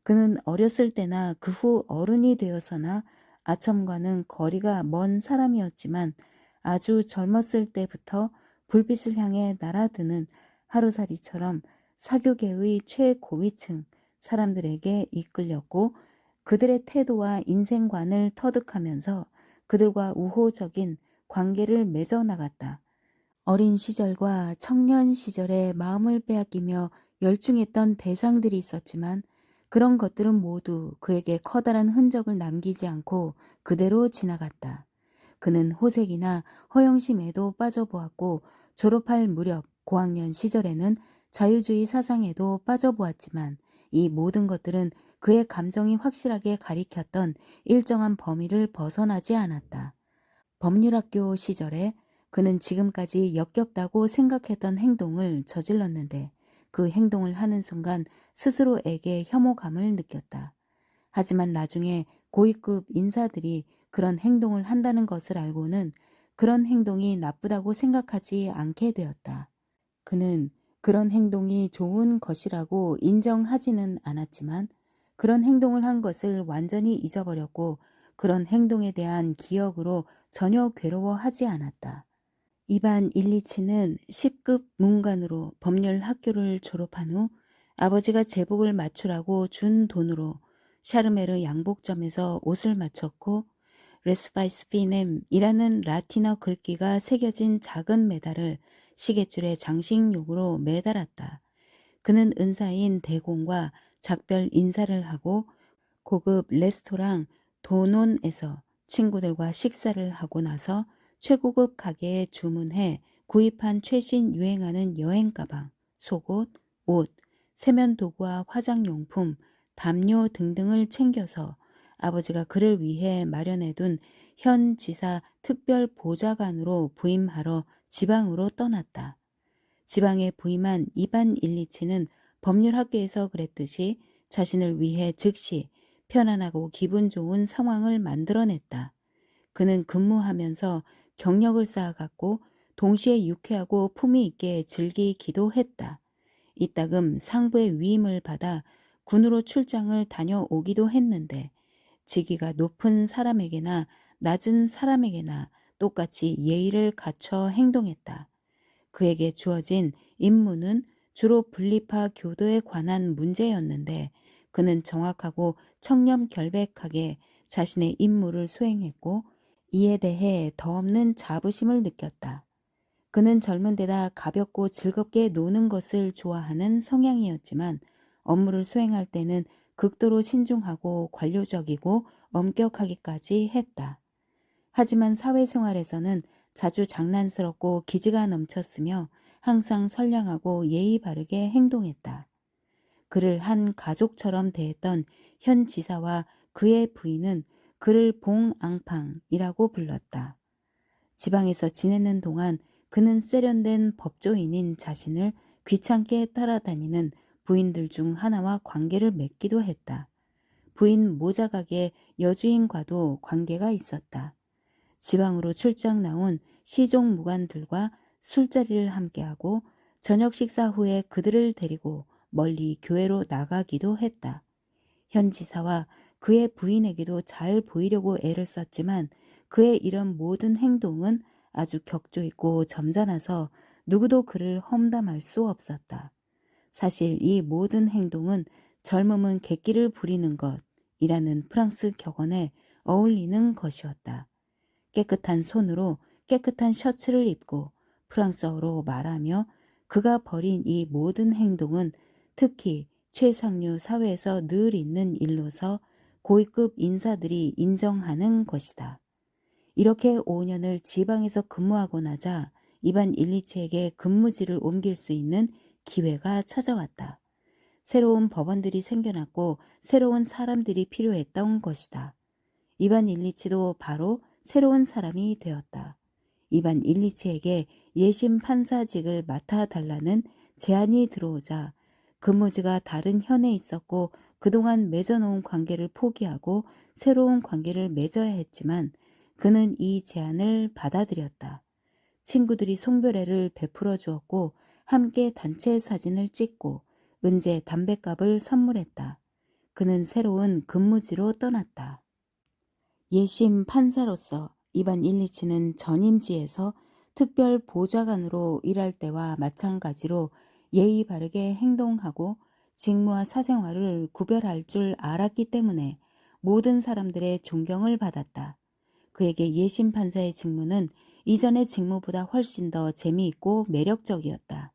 그는 어렸을 때나 그 후 어른이 되어서나 아첨과는 거리가 먼 사람이었지만 아주 젊었을 때부터 불빛을 향해 날아드는 하루살이처럼 사교계의 최고위층 사람들에게 이끌렸고 그들의 태도와 인생관을 터득하면서 그들과 우호적인 관계를 맺어 나갔다. 어린 시절과 청년 시절에 마음을 빼앗기며 열중했던 대상들이 있었지만 그런 것들은 모두 그에게 커다란 흔적을 남기지 않고 그대로 지나갔다. 그는 호색이나 허영심에도 빠져보았고 졸업할 무렵 고학년 시절에는 자유주의 사상에도 빠져보았지만 이 모든 것들은 그의 감정이 확실하게 가리켰던 일정한 범위를 벗어나지 않았다. 법률학교 시절에 그는 지금까지 역겹다고 생각했던 행동을 저질렀는데 그 행동을 하는 순간 스스로에게 혐오감을 느꼈다. 하지만 나중에 고위급 인사들이 그런 행동을 한다는 것을 알고는 그런 행동이 나쁘다고 생각하지 않게 되었다. 그는 그런 행동이 좋은 것이라고 인정하지는 않았지만 그런 행동을 한 것을 완전히 잊어버렸고 그런 행동에 대한 기억으로 전혀 괴로워하지 않았다. 이반 일리치는 10급 문관으로 법률 학교를 졸업한 후 아버지가 제복을 맞추라고 준 돈으로 샤르메르 양복점에서 옷을 맞췄고 레스파이스피넴이라는 라틴어 글귀가 새겨진 작은 메달을 시계줄에 장식용으로 매달았다. 그는 은사인 대공과 작별 인사를 하고 고급 레스토랑 도논에서 친구들과 식사를 하고 나서 최고급 가게에 주문해 구입한 최신 유행하는 여행 가방, 속옷, 옷, 세면 도구와 화장용품, 담요 등등을 챙겨서 아버지가 그를 위해 마련해둔 현 지사 특별 보좌관으로 부임하러 지방으로 떠났다. 지방에 부임한 이반 일리치는 법률학교에서 그랬듯이 자신을 위해 즉시 편안하고 기분 좋은 상황을 만들어냈다. 그는 근무하면서 경력을 쌓아갔고 동시에 유쾌하고 품위 있게 즐기기도 했다. 이따금 상부의 위임을 받아 군으로 출장을 다녀오기도 했는데 직위가 높은 사람에게나 낮은 사람에게나 똑같이 예의를 갖춰 행동했다. 그에게 주어진 임무는 주로 분리파 교도에 관한 문제였는데 그는 정확하고 청렴결백하게 자신의 임무를 수행했고 이에 대해 더없는 자부심을 느꼈다. 그는 젊은 데다 가볍고 즐겁게 노는 것을 좋아하는 성향이었지만 업무를 수행할 때는 극도로 신중하고 관료적이고 엄격하기까지 했다. 하지만 사회생활에서는 자주 장난스럽고 기지가 넘쳤으며 항상 선량하고 예의 바르게 행동했다. 그를 한 가족처럼 대했던 현 지사와 그의 부인은 그를 봉앙팡이라고 불렀다. 지방에서 지내는 동안 그는 세련된 법조인인 자신을 귀찮게 따라다니는 부인들 중 하나와 관계를 맺기도 했다. 부인 모자가게 여주인과도 관계가 있었다. 지방으로 출장 나온 시종무관들과 술자리를 함께하고 저녁 식사 후에 그들을 데리고 멀리 교회로 나가기도 했다. 현 지사와 그의 부인에게도 잘 보이려고 애를 썼지만 그의 이런 모든 행동은 아주 격조 있고 점잖아서 누구도 그를 험담할 수 없었다. 사실 이 모든 행동은 젊음은 객기를 부리는 것이라는 프랑스 격언에 어울리는 것이었다. 깨끗한 손으로 깨끗한 셔츠를 입고 프랑스어로 말하며 그가 벌인 이 모든 행동은 특히 최상류 사회에서 늘 있는 일로서 고위급 인사들이 인정하는 것이다. 이렇게 5년을 지방에서 근무하고 나자 이반 일리치에게 근무지를 옮길 수 있는 기회가 찾아왔다. 새로운 법원들이 생겨났고 새로운 사람들이 필요했던 것이다. 이반 일리치도 바로 새로운 사람이 되었다. 이반 일리치에게 예심 판사직을 맡아달라는 제안이 들어오자 근무지가 다른 현에 있었고 그동안 맺어놓은 관계를 포기하고 새로운 관계를 맺어야 했지만 그는 이 제안을 받아들였다. 친구들이 송별회를 베풀어 주었고 함께 단체 사진을 찍고 은재 담뱃갑을 선물했다. 그는 새로운 근무지로 떠났다. 예심 판사로서 이반 일리치는 전임지에서 특별 보좌관으로 일할 때와 마찬가지로 예의 바르게 행동하고 직무와 사생활을 구별할 줄 알았기 때문에 모든 사람들의 존경을 받았다. 그에게 예심 판사의 직무는 이전의 직무보다 훨씬 더 재미있고 매력적이었다.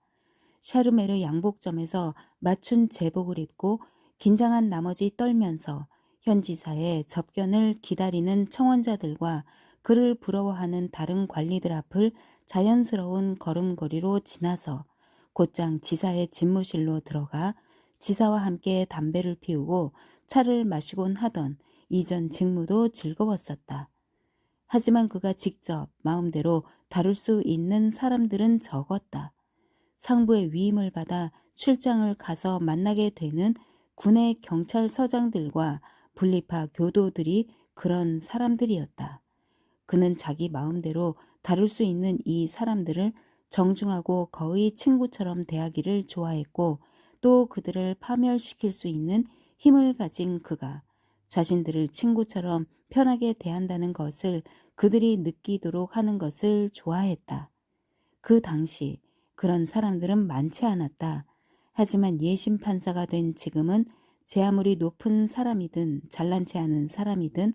샤르메르 양복점에서 맞춘 제복을 입고 긴장한 나머지 떨면서 현 지사의 접견을 기다리는 청원자들과 그를 부러워하는 다른 관리들 앞을 자연스러운 걸음걸이로 지나서 곧장 지사의 집무실로 들어가 지사와 함께 담배를 피우고 차를 마시곤 하던 이전 직무도 즐거웠었다. 하지만 그가 직접 마음대로 다룰 수 있는 사람들은 적었다. 상부의 위임을 받아 출장을 가서 만나게 되는 군의 경찰서장들과 분리파 교도들이 그런 사람들이었다. 그는 자기 마음대로 다룰 수 있는 이 사람들을 정중하고 거의 친구처럼 대하기를 좋아했고 또 그들을 파멸시킬 수 있는 힘을 가진 그가 자신들을 친구처럼 편하게 대한다는 것을 그들이 느끼도록 하는 것을 좋아했다. 그 당시 그런 사람들은 많지 않았다. 하지만 예심 판사가 된 지금은 제 아무리 높은 사람이든 잘난 체 않은 사람이든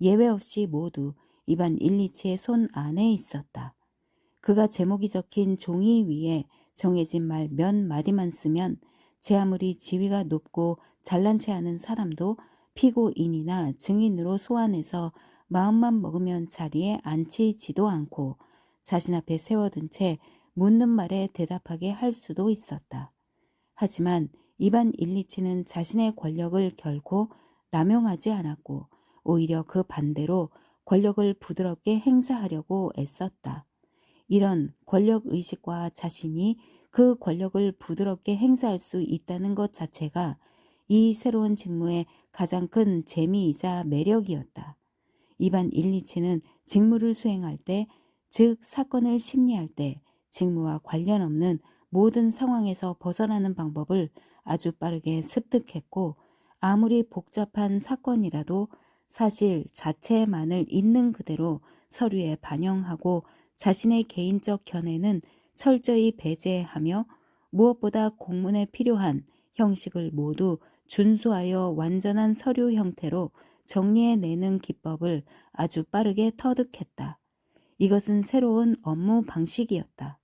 예외 없이 모두 이반 일리치의 손 안에 있었다. 그가 제목이 적힌 종이 위에 정해진 말 몇 마디만 쓰면 제 아무리 지위가 높고 잘난 체 않은 사람도 피고인이나 증인으로 소환해서 마음만 먹으면 자리에 앉히지도 않고 자신 앞에 세워둔 채 묻는 말에 대답하게 할 수도 있었다. 하지만 이반 일리치는 자신의 권력을 결코 남용하지 않았고 오히려 그 반대로 권력을 부드럽게 행사하려고 애썼다. 이런 권력의식과 자신이 그 권력을 부드럽게 행사할 수 있다는 것 자체가 이 새로운 직무의 가장 큰 재미이자 매력이었다. 이반 일리치는 직무를 수행할 때, 즉 사건을 심리할 때 직무와 관련 없는 모든 상황에서 벗어나는 방법을 아주 빠르게 습득했고 아무리 복잡한 사건이라도 사실 자체만을 있는 그대로 서류에 반영하고 자신의 개인적 견해는 철저히 배제하며 무엇보다 공문에 필요한 형식을 모두 준수하여 완전한 서류 형태로 정리해내는 기법을 아주 빠르게 터득했다. 이것은 새로운 업무 방식이었다.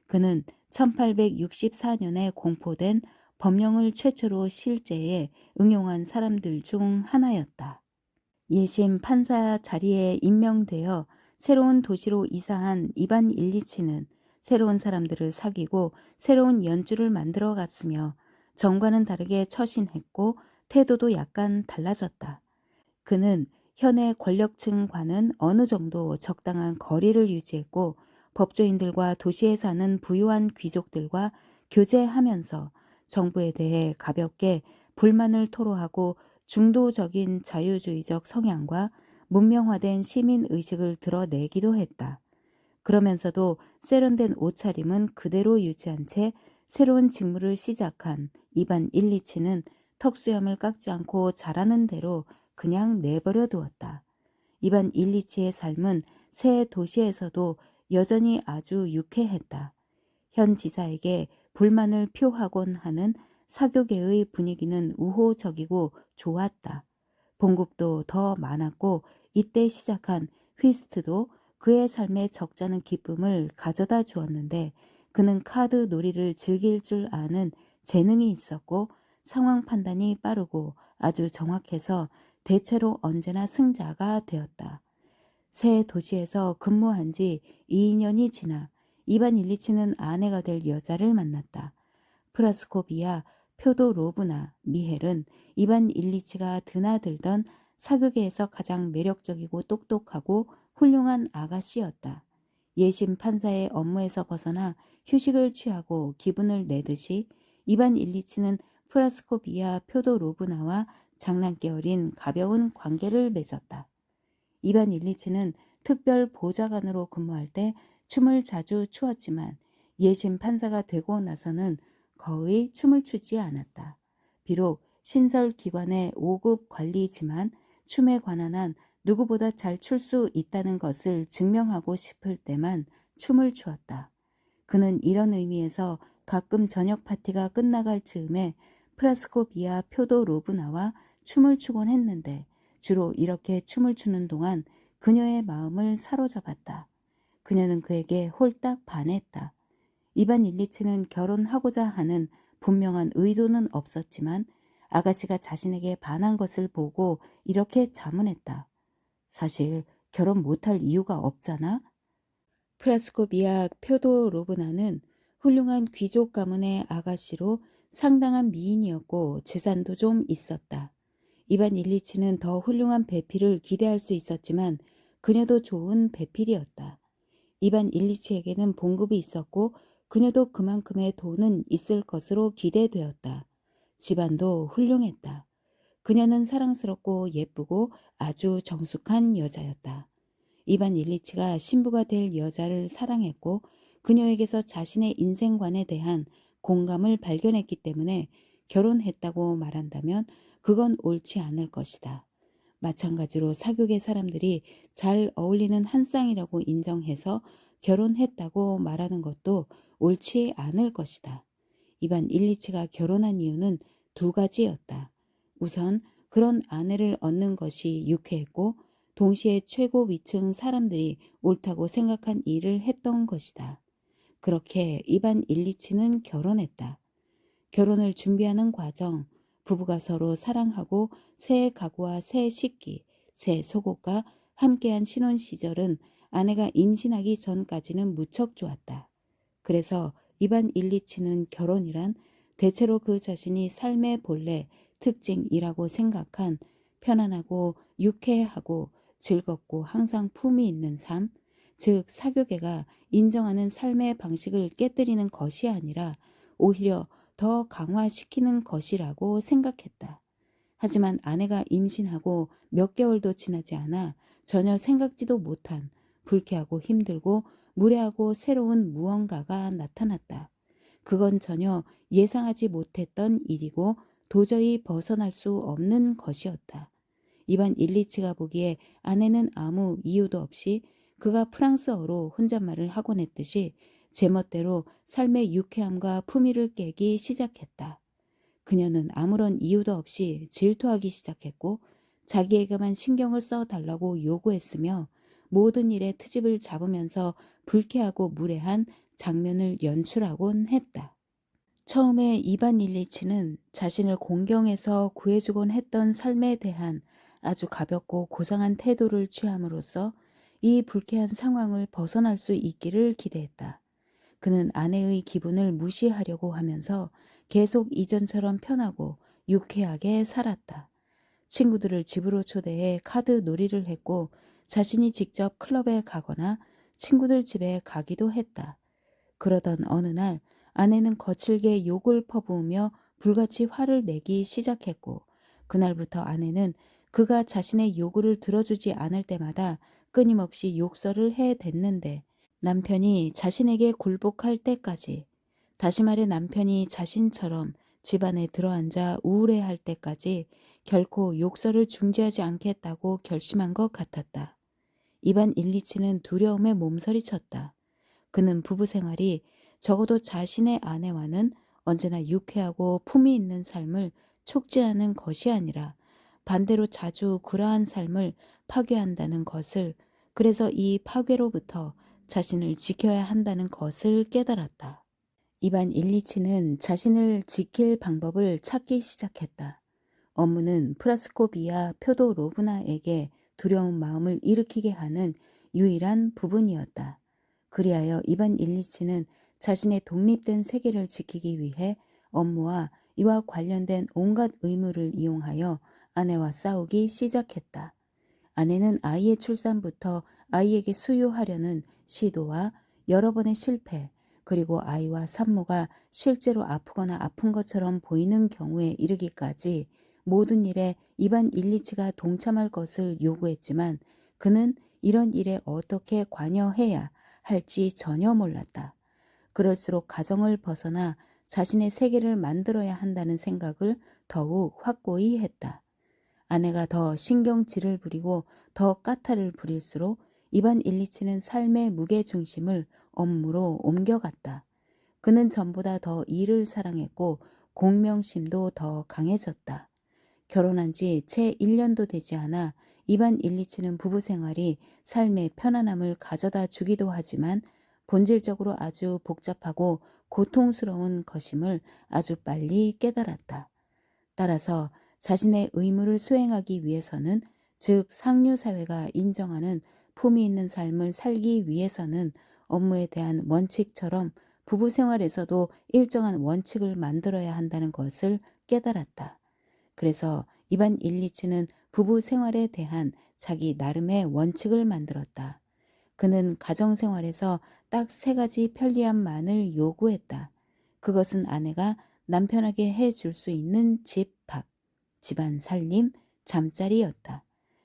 그는 1864년에 공포된 법령을 최초로 실제에 응용한 사람들 중 하나였다. 예심 판사 자리에 임명되어 새로운 도시로 이사한 이반 일리치는 새로운 사람들을 사귀고 새로운 연주를 만들어 갔으며 전과는 다르게 처신했고 태도도 약간 달라졌다. 그는 현의 권력층과는 어느 정도 적당한 거리를 유지했고 법조인들과 도시에 사는 부유한 귀족들과 교제하면서 정부에 대해 가볍게 불만을 토로하고 중도적인 자유주의적 성향과 문명화된 시민의식을 드러내기도 했다. 그러면서도 세련된 옷차림은 그대로 유지한 채 새로운 직무를 시작한 이반 일리치는 턱수염을 깎지 않고 잘하는 대로 그냥 내버려 두었다. 이반 일리치의 삶은 새 도시에서도 여전히 아주 유쾌했다. 현 지사에게 불만을 표하곤 하는 사교계의 분위기는 우호적이고 좋았다. 봉급도 더 많았고 이때 시작한 휘스트도 그의 삶에 적잖은 기쁨을 가져다 주었는데 그는 카드 놀이를 즐길 줄 아는 재능이 있었고 상황 판단이 빠르고 아주 정확해서 대체로 언제나 승자가 되었다. 새 도시에서 근무한 지 2년이 지나 이반 일리치는 아내가 될 여자를 만났다. 프라스코비아, 표도로브나 미헬은 이반 일리치가 드나들던 사교계에서 가장 매력적이고 똑똑하고 훌륭한 아가씨였다. 예심 판사의 업무에서 벗어나 휴식을 취하고 기분을 내듯이 이반 일리치는 프라스코비아 표도로브나와 장난기 어린 가벼운 관계를 맺었다. 이반 일리치는 특별 보좌관으로 근무할 때 춤을 자주 추었지만 예심 판사가 되고 나서는 거의 춤을 추지 않았다. 비록 신설 기관의 5급 관리지만 춤에 관한 한 누구보다 잘 출 수 있다는 것을 증명하고 싶을 때만 춤을 추었다. 그는 이런 의미에서 가끔 저녁 파티가 끝나갈 즈음에 프라스코비아 표도로브나와 춤을 추곤 했는데 주로 이렇게 춤을 추는 동안 그녀의 마음을 사로잡았다. 그녀는 그에게 홀딱 반했다. 이반 일리치는 결혼하고자 하는 분명한 의도는 없었지만 아가씨가 자신에게 반한 것을 보고 이렇게 자문했다. 사실 결혼 못할 이유가 없잖아? 프라스코비아 표도로브나는 훌륭한 귀족 가문의 아가씨로 상당한 미인이었고 재산도 좀 있었다. 이반 일리치는 더 훌륭한 배필을 기대할 수 있었지만 그녀도 좋은 배필이었다. 이반 일리치에게는 봉급이 있었고 그녀도 그만큼의 돈은 있을 것으로 기대되었다. 집안도 훌륭했다. 그녀는 사랑스럽고 예쁘고 아주 정숙한 여자였다. 이반 일리치가 신부가 될 여자를 사랑했고 그녀에게서 자신의 인생관에 대한 공감을 발견했기 때문에 결혼했다고 말한다면 그건 옳지 않을 것이다. 마찬가지로 사교계 사람들이 잘 어울리는 한 쌍이라고 인정해서 결혼했다고 말하는 것도 옳지 않을 것이다. 이반 일리치가 결혼한 이유는 두 가지였다. 우선 그런 아내를 얻는 것이 유쾌했고 동시에 최고 위층 사람들이 옳다고 생각한 일을 했던 것이다. 그렇게 이반 일리치는 결혼했다. 결혼을 준비하는 과정, 부부가 서로 사랑하고 새 가구와 새 식기, 새 속옷과 함께한 신혼 시절은 아내가 임신하기 전까지는 무척 좋았다. 그래서 이반 일리치는 결혼이란 대체로 그 자신이 삶의 본래 특징이라고 생각한 편안하고 유쾌하고 즐겁고 항상 품이 있는 삶, 즉 사교계가 인정하는 삶의 방식을 깨뜨리는 것이 아니라 오히려 더 강화시키는 것이라고 생각했다. 하지만 아내가 임신하고 몇 개월도 지나지 않아 전혀 생각지도 못한 불쾌하고 힘들고 무례하고 새로운 무언가가 나타났다. 그건 전혀 예상하지 못했던 일이고 도저히 벗어날 수 없는 것이었다. 이반 일리치가 보기에 아내는 아무 이유도 없이 그가 프랑스어로 혼잣말을 하곤 했듯이 제멋대로 삶의 유쾌함과 품위를 깨기 시작했다. 그녀는 아무런 이유도 없이 질투하기 시작했고 자기에게만 신경을 써달라고 요구했으며 모든 일에 트집을 잡으면서 불쾌하고 무례한 장면을 연출하곤 했다. 처음에 이반 일리치는 자신을 공경해서 구해주곤 했던 삶에 대한 아주 가볍고 고상한 태도를 취함으로써 이 불쾌한 상황을 벗어날 수 있기를 기대했다. 그는 아내의 기분을 무시하려고 하면서 계속 이전처럼 편하고 유쾌하게 살았다. 친구들을 집으로 초대해 카드 놀이를 했고 자신이 직접 클럽에 가거나 친구들 집에 가기도 했다. 그러던 어느 날 아내는 거칠게 욕을 퍼부으며 불같이 화를 내기 시작했고 그날부터 아내는 그가 자신의 요구를 들어주지 않을 때마다 끊임없이 욕설을 해댔는데 남편이 자신에게 굴복할 때까지, 다시 말해 남편이 자신처럼 집안에 들어앉아 우울해할 때까지 결코 욕설을 중지하지 않겠다고 결심한 것 같았다. 이반 일리치는 두려움에 몸서리쳤다. 그는 부부 생활이 적어도 자신의 아내와는 언제나 유쾌하고 품위 있는 삶을 촉진하는 것이 아니라 반대로 자주 그러한 삶을 파괴한다는 것을, 그래서 이 파괴로부터 자신을 지켜야 한다는 것을 깨달았다. 이반 일리치는 자신을 지킬 방법을 찾기 시작했다. 업무는 프라스코비아 표도로브나에게 두려운 마음을 일으키게 하는 유일한 부분이었다. 그리하여 이반 일리치는 자신의 독립된 세계를 지키기 위해 업무와 이와 관련된 온갖 의무를 이용하여 아내와 싸우기 시작했다. 아내는 아이의 출산부터 아이에게 수유하려는 시도와 여러 번의 실패, 그리고 아이와 산모가 실제로 아프거나 아픈 것처럼 보이는 경우에 이르기까지 모든 일에 이반 일리치가 동참할 것을 요구했지만 그는 이런 일에 어떻게 관여해야 할지 전혀 몰랐다. 그럴수록 가정을 벗어나 자신의 세계를 만들어야 한다는 생각을 더욱 확고히 했다. 아내가 더 신경질을 부리고 더 까탈을 부릴수록 이반 일리치는 삶의 무게중심을 업무로 옮겨갔다. 그는 전보다 더 일을 사랑했고 공명심도 더 강해졌다. 결혼한 지 채 1년도 되지 않아 이반 일리치는 부부 생활이 삶의 편안함을 가져다 주기도 하지만 본질적으로 아주 복잡하고 고통스러운 것임을 아주 빨리 깨달았다. 따라서 자신의 의무를 수행하기 위해서는, 즉 상류사회가 인정하는 품위 있는 삶을 살기 위해서는 업무에 대한 원칙처럼 부부 생활에서도 일정한 원칙을 만들어야 한다는 것을 깨달았다. 그래서 이반 일리치는 부부 생활에 대한 자기 나름의 원칙을 만들었다. 그는 가정생활에서 딱 3가지 편리함만을 요구했다. 그것은 아내가 남편에게 해줄 수 있는 집, 밥, 집안 살림, 잠자리였다.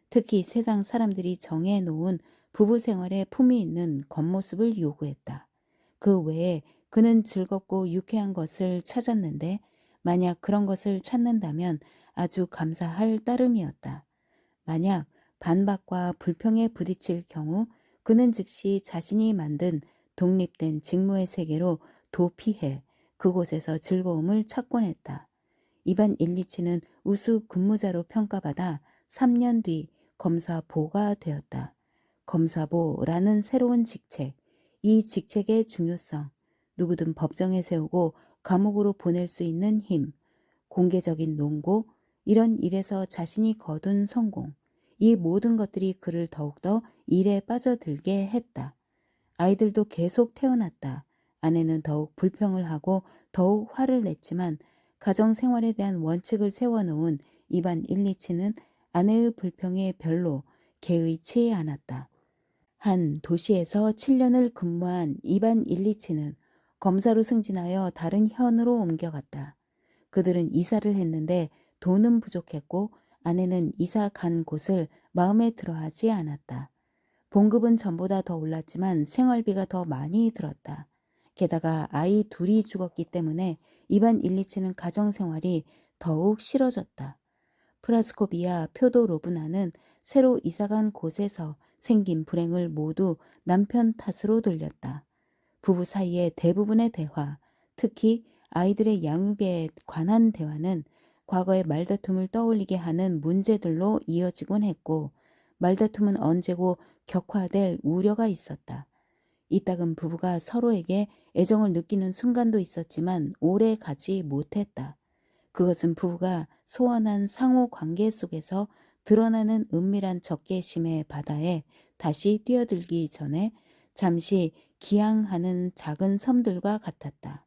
특히 세상 사람들이 정해놓은 부부 생활의 품위 있는 겉모습을 요구했다. 그 외에 그는 즐겁고 유쾌한 것을 찾았는데, 만약 그런 것을 찾는다면 아주 감사할 따름이었다. 만약 반박과 불평에 부딪힐 경우 그는 즉시 자신이 만든 독립된 직무의 세계로 도피해 그곳에서 즐거움을 찾곤 했다. 이반 일리치는 우수 근무자로 평가받아 3년 뒤 검사보가 되었다. 검사보라는 새로운 직책, 이 직책의 중요성, 누구든 법정에 세우고 감옥으로 보낼 수 있는 힘, 공개적인 논고, 이런 일에서 자신이 거둔 성공, 이 모든 것들이 그를 더욱더 일에 빠져들게 했다. 아이들도 계속 태어났다. 아내는 더욱 불평을 하고 더욱 화를 냈지만 가정 생활에 대한 원칙을 세워놓은 이반 일리치는 아내의 불평에 별로 개의치 않았다. 한 도시에서 7년을 근무한 이반 일리치는 검사로 승진하여 다른 현으로 옮겨갔다. 그들은 이사를 했는데 돈은 부족했고 아내는 이사 간 곳을 마음에 들어하지 않았다. 봉급은 전보다 더 올랐지만 생활비가 더 많이 들었다. 게다가 아이 둘이 죽었기 때문에 이반 일리치는 가정생활이 더욱 싫어졌다. 프라스코비아 표도로브나는 새로 이사간 곳에서 생긴 불행을 모두 남편 탓으로 돌렸다. 부부 사이의 대부분의 대화, 특히 아이들의 양육에 관한 대화는 과거의 말다툼을 떠올리게 하는 문제들로 이어지곤 했고, 말다툼은 언제고 격화될 우려가 있었다. 이따금 부부가 서로에게 애정을 느끼는 순간도 있었지만 오래 가지 못했다. 그것은 부부가 소원한 상호 관계 속에서 드러나는 은밀한 적개심의 바다에 다시 뛰어들기 전에 잠시 기항하는 작은 섬들과 같았다.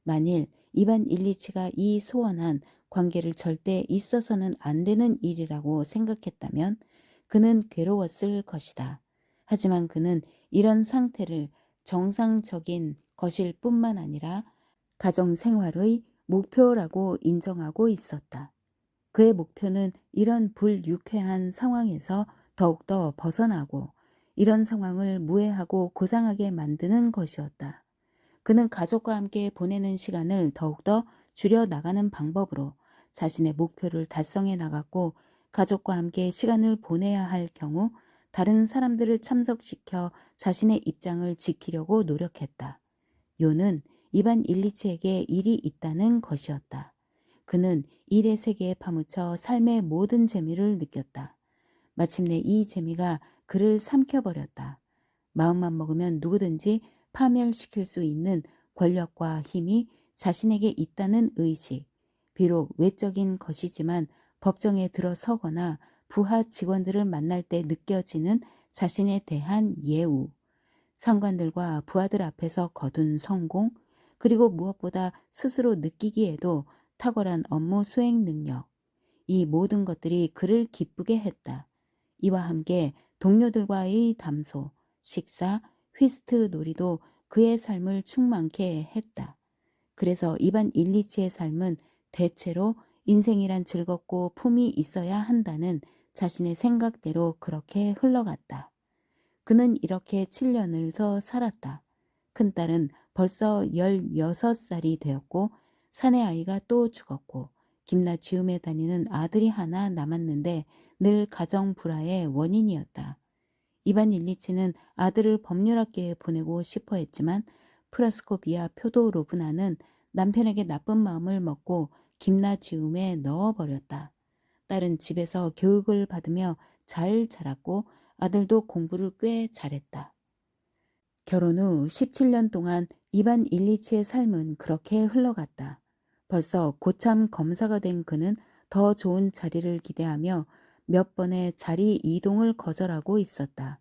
만일 이반 일리치가 이 소원한 관계를 절대 있어서는 안 되는 일이라고 생각했다면 그는 괴로웠을 것이다. 하지만 그는 이런 상태를 정상적인 것일 뿐만 아니라 가정 생활의 목표라고 인정하고 있었다. 그의 목표는 이런 불유쾌한 상황에서 더욱더 벗어나고 이런 상황을 무해하고 고상하게 만드는 것이었다. 그는 가족과 함께 보내는 시간을 더욱더 줄여 나가는 방법으로 자신의 목표를 달성해 나갔고, 가족과 함께 시간을 보내야 할 경우 다른 사람들을 참석시켜 자신의 입장을 지키려고 노력했다. 요는 이반 일리치에게 일이 있다는 것이었다. 그는 일의 세계에 파묻혀 삶의 모든 재미를 느꼈다. 마침내 이 재미가 그를 삼켜버렸다. 마음만 먹으면 누구든지 파멸시킬 수 있는 권력과 힘이 자신에게 있다는 의식, 비록 외적인 것이지만 법정에 들어서거나 부하 직원들을 만날 때 느껴지는 자신에 대한 예우, 상관들과 부하들 앞에서 거둔 성공, 그리고 무엇보다 스스로 느끼기에도 탁월한 업무 수행 능력, 이 모든 것들이 그를 기쁘게 했다. 이와 함께 동료들과의 담소, 식사, 휘스트 놀이도 그의 삶을 충만케 했다. 그래서 이반 일리치의 삶은 대체로 인생이란 즐겁고 품이 있어야 한다는 자신의 생각대로 그렇게 흘러갔다. 그는 이렇게 7년을 더 살았다. 큰딸은 벌써 16살이 되었고 사내 아이가 또 죽었고 김나지움에 다니는 아들이 하나 남았는데 늘 가정 불화의 원인이었다. 이반 일리치는 아들을 법률학교에 보내고 싶어 했지만 프라스코비아 표도로브나는 남편에게 나쁜 마음을 먹고 김나지움에 넣어버렸다. 딸은 집에서 교육을 받으며 잘 자랐고 아들도 공부를 꽤 잘했다. 결혼 후 17년 동안 이반 일리치의 삶은 그렇게 흘러갔다. 벌써 고참 검사가 된 그는 더 좋은 자리를 기대하며 몇 번의 자리 이동을 거절하고 있었다.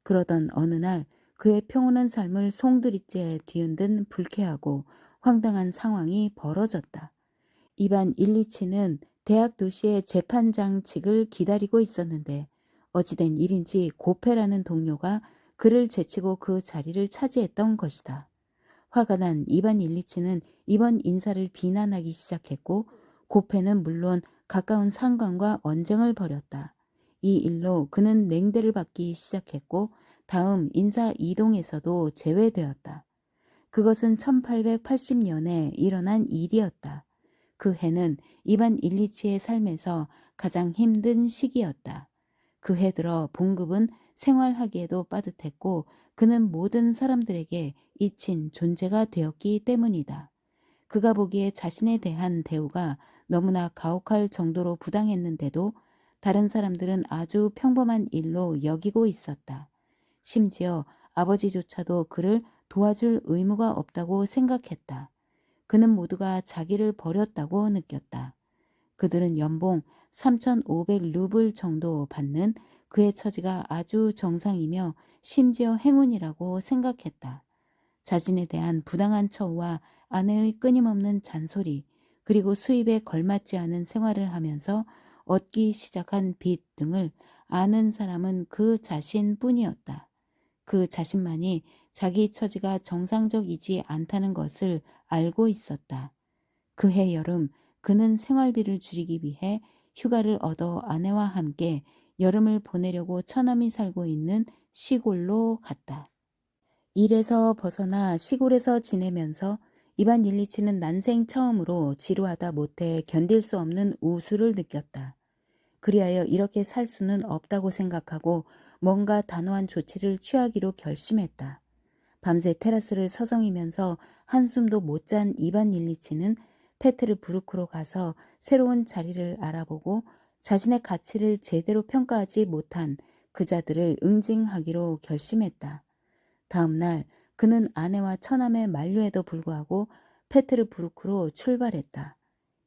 그러던 어느 날 그의 평온한 삶을 송두리째 뒤흔든 불쾌하고 황당한 상황이 벌어졌다. 이반 일리치는 대학 도시의 재판장직을 기다리고 있었는데 어찌된 일인지 고페라는 동료가 그를 제치고 그 자리를 차지했던 것이다. 화가 난 이반 일리치는 이번 인사를 비난하기 시작했고 고페는 물론 가까운 상관과 언쟁을 벌였다. 이 일로 그는 냉대를 받기 시작했고 다음 인사 이동에서도 제외되었다. 그것은 1880년에 일어난 일이었다. 그 해는 이반 일리치의 삶에서 가장 힘든 시기였다. 그 해 들어 봉급은 생활하기에도 빠듯했고 그는 모든 사람들에게 잊힌 존재가 되었기 때문이다. 그가 보기에 자신에 대한 대우가 너무나 가혹할 정도로 부당했는데도 다른 사람들은 아주 평범한 일로 여기고 있었다. 심지어 아버지조차도 그를 도와줄 의무가 없다고 생각했다. 그는 모두가 자기를 버렸다고 느꼈다. 그들은 연봉 3,500 루블 정도 받는 그의 처지가 아주 정상이며 심지어 행운이라고 생각했다. 자신에 대한 부당한 처우와 아내의 끊임없는 잔소리, 그리고 수입에 걸맞지 않은 생활을 하면서 얻기 시작한 빚 등을 아는 사람은 그 자신뿐이었다. 그 자신만이 자기 처지가 정상적이지 않다는 것을 알고 있었다. 그해 여름 그는 생활비를 줄이기 위해 휴가를 얻어 아내와 함께 여름을 보내려고 처남이 살고 있는 시골로 갔다. 일에서 벗어나 시골에서 지내면서 이반 일리치는 난생 처음으로 지루하다 못해 견딜 수 없는 우울을 느꼈다. 그리하여 이렇게 살 수는 없다고 생각하고 뭔가 단호한 조치를 취하기로 결심했다. 밤새 테라스를 서성이면서 한숨도 못 잔 이반 일리치는 페테르부르크로 가서 새로운 자리를 알아보고 자신의 가치를 제대로 평가하지 못한 그자들을 응징하기로 결심했다. 다음 날 그는 아내와 처남의 만류에도 불구하고 페테르부르크로 출발했다.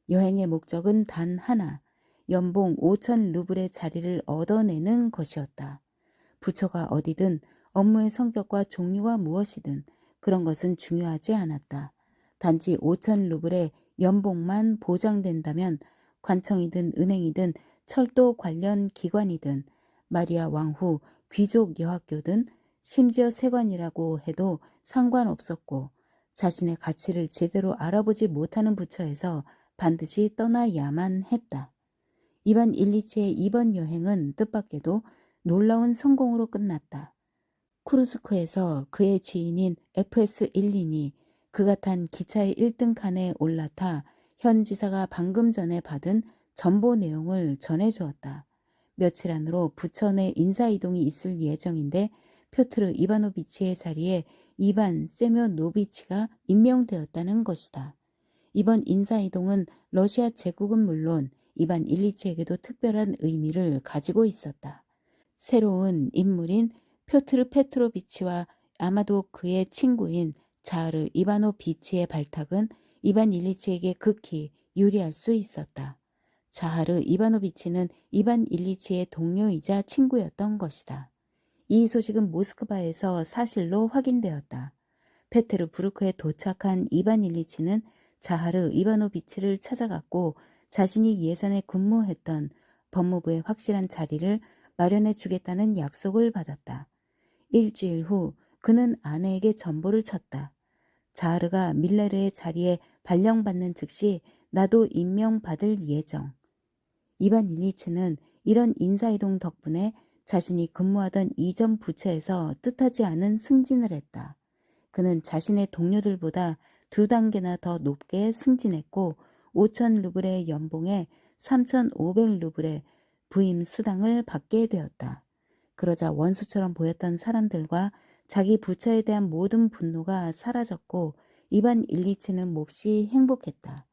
여행의 목적은 단 하나, 연봉 5천 루블의 자리를 얻어내는 것이었다. 부처가 어디든 업무의 성격과 종류가 무엇이든 그런 것은 중요하지 않았다. 단지 5천 루블의 연봉만 보장된다면 관청이든 은행이든 철도 관련 기관이든 마리아 왕후 귀족 여학교든 심지어 세관이라고 해도 상관없었고 자신의 가치를 제대로 알아보지 못하는 부처에서 반드시 떠나야만 했다. 이반 일리치의 이번 여행은 뜻밖에도 놀라운 성공으로 끝났다. 쿠르스크에서 그의 지인인 FS 일린이 그가 탄 기차의 1등 칸에 올라타 현 지사가 방금 전에 받은 전보 내용을 전해주었다. 며칠 안으로 부처 내 인사이동이 있을 예정인데 표트르 이바노비치의 자리에 이반 세묘노비치가 임명되었다는 것이다. 이번 인사이동은 러시아 제국은 물론 이반 일리치에게도 특별한 의미를 가지고 있었다. 새로운 인물인 표트르 페트로비치와 아마도 그의 친구인 자르 이바노비치의 발탁은 이반 일리치에게 극히 유리할 수 있었다. 자하르 이바노비치는 이반 일리치의 동료이자 친구였던 것이다. 이 소식은 모스크바에서 사실로 확인되었다. 페테르부르크에 도착한 이반 일리치는 자하르 이바노비치를 찾아갔고 자신이 예전에 근무했던 법무부의 확실한 자리를 마련해 주겠다는 약속을 받았다. 일주일 후 그는 아내에게 전보를 쳤다. 자하르가 밀레르의 자리에 발령받는 즉시 나도 임명받을 예정. 이반 일리치는 이런 인사이동 덕분에 자신이 근무하던 이전 부처에서 뜻하지 않은 승진을 했다. 그는 자신의 동료들보다 2단계나 더 높게 승진했고 5천 루블의 연봉에 3,500 루블의 부임 수당을 받게 되었다. 그러자 원수처럼 보였던 사람들과 자기 부처에 대한 모든 분노가 사라졌고 이반 일리치는 몹시 행복했다.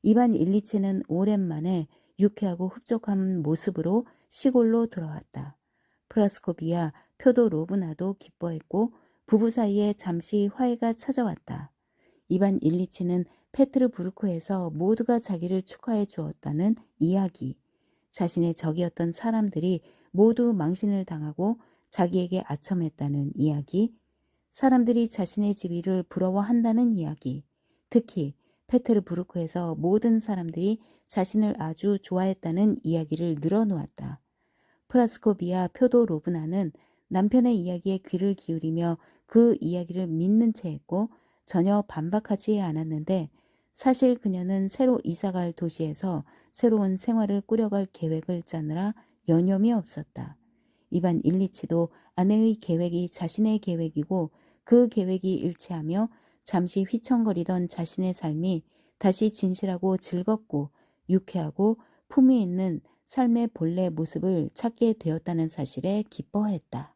이반 일리치는 오랜만에 유쾌하고 흡족한 모습으로 시골로 돌아왔다. 프라스코비아 표도로브나도 기뻐했고 부부 사이에 잠시 화해가 찾아왔다. 이반 일리치는 페트르부르크에서 모두가 자기를 축하해 주었다는 이야기, 자신의 적이었던 사람들이 모두 망신을 당하고 자기에게 아첨했다는 이야기, 사람들이 자신의 지위를 부러워한다는 이야기, 특히 페테르부르크에서 모든 사람들이 자신을 아주 좋아했다는 이야기를 늘어놓았다. 프라스코비아 표도로브나는 남편의 이야기에 귀를 기울이며 그 이야기를 믿는 채 했고 전혀 반박하지 않았는데 사실 그녀는 새로 이사갈 도시에서 새로운 생활을 꾸려갈 계획을 짜느라 여념이 없었다. 이반 일리치도 아내의 계획이 자신의 계획이고 그 계획이 일치하며 잠시 휘청거리던 자신의 삶이 다시 진실하고 즐겁고 유쾌하고 품위 있는 삶의 본래 모습을 찾게 되었다는 사실에 기뻐했다.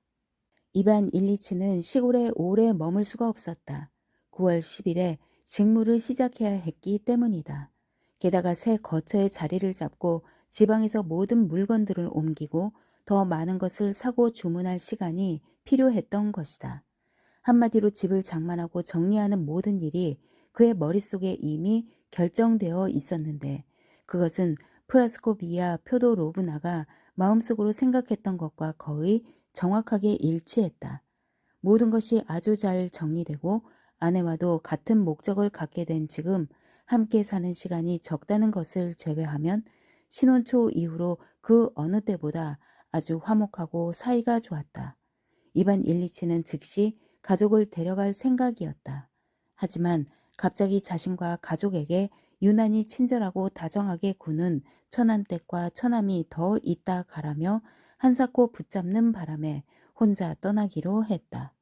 이반 일리치는 시골에 오래 머물 수가 없었다. 9월 10일에 직무를 시작해야 했기 때문이다. 게다가 새 거처에 자리를 잡고 지방에서 모든 물건들을 옮기고 더 많은 것을 사고 주문할 시간이 필요했던 것이다. 한마디로 집을 장만하고 정리하는 모든 일이 그의 머릿속에 이미 결정되어 있었는데 그것은 프라스코비아 표도로브나가 마음속으로 생각했던 것과 거의 정확하게 일치했다. 모든 것이 아주 잘 정리되고 아내와도 같은 목적을 갖게 된 지금 함께 사는 시간이 적다는 것을 제외하면 신혼 초 이후로 그 어느 때보다 아주 화목하고 사이가 좋았다. 이반 일리치는 즉시 가족을 데려갈 생각이었다. 하지만 갑자기 자신과 가족에게 유난히 친절하고 다정하게 구는 처남댁과 처남이 더 있다 가라며 한사코 붙잡는 바람에 혼자 떠나기로 했다.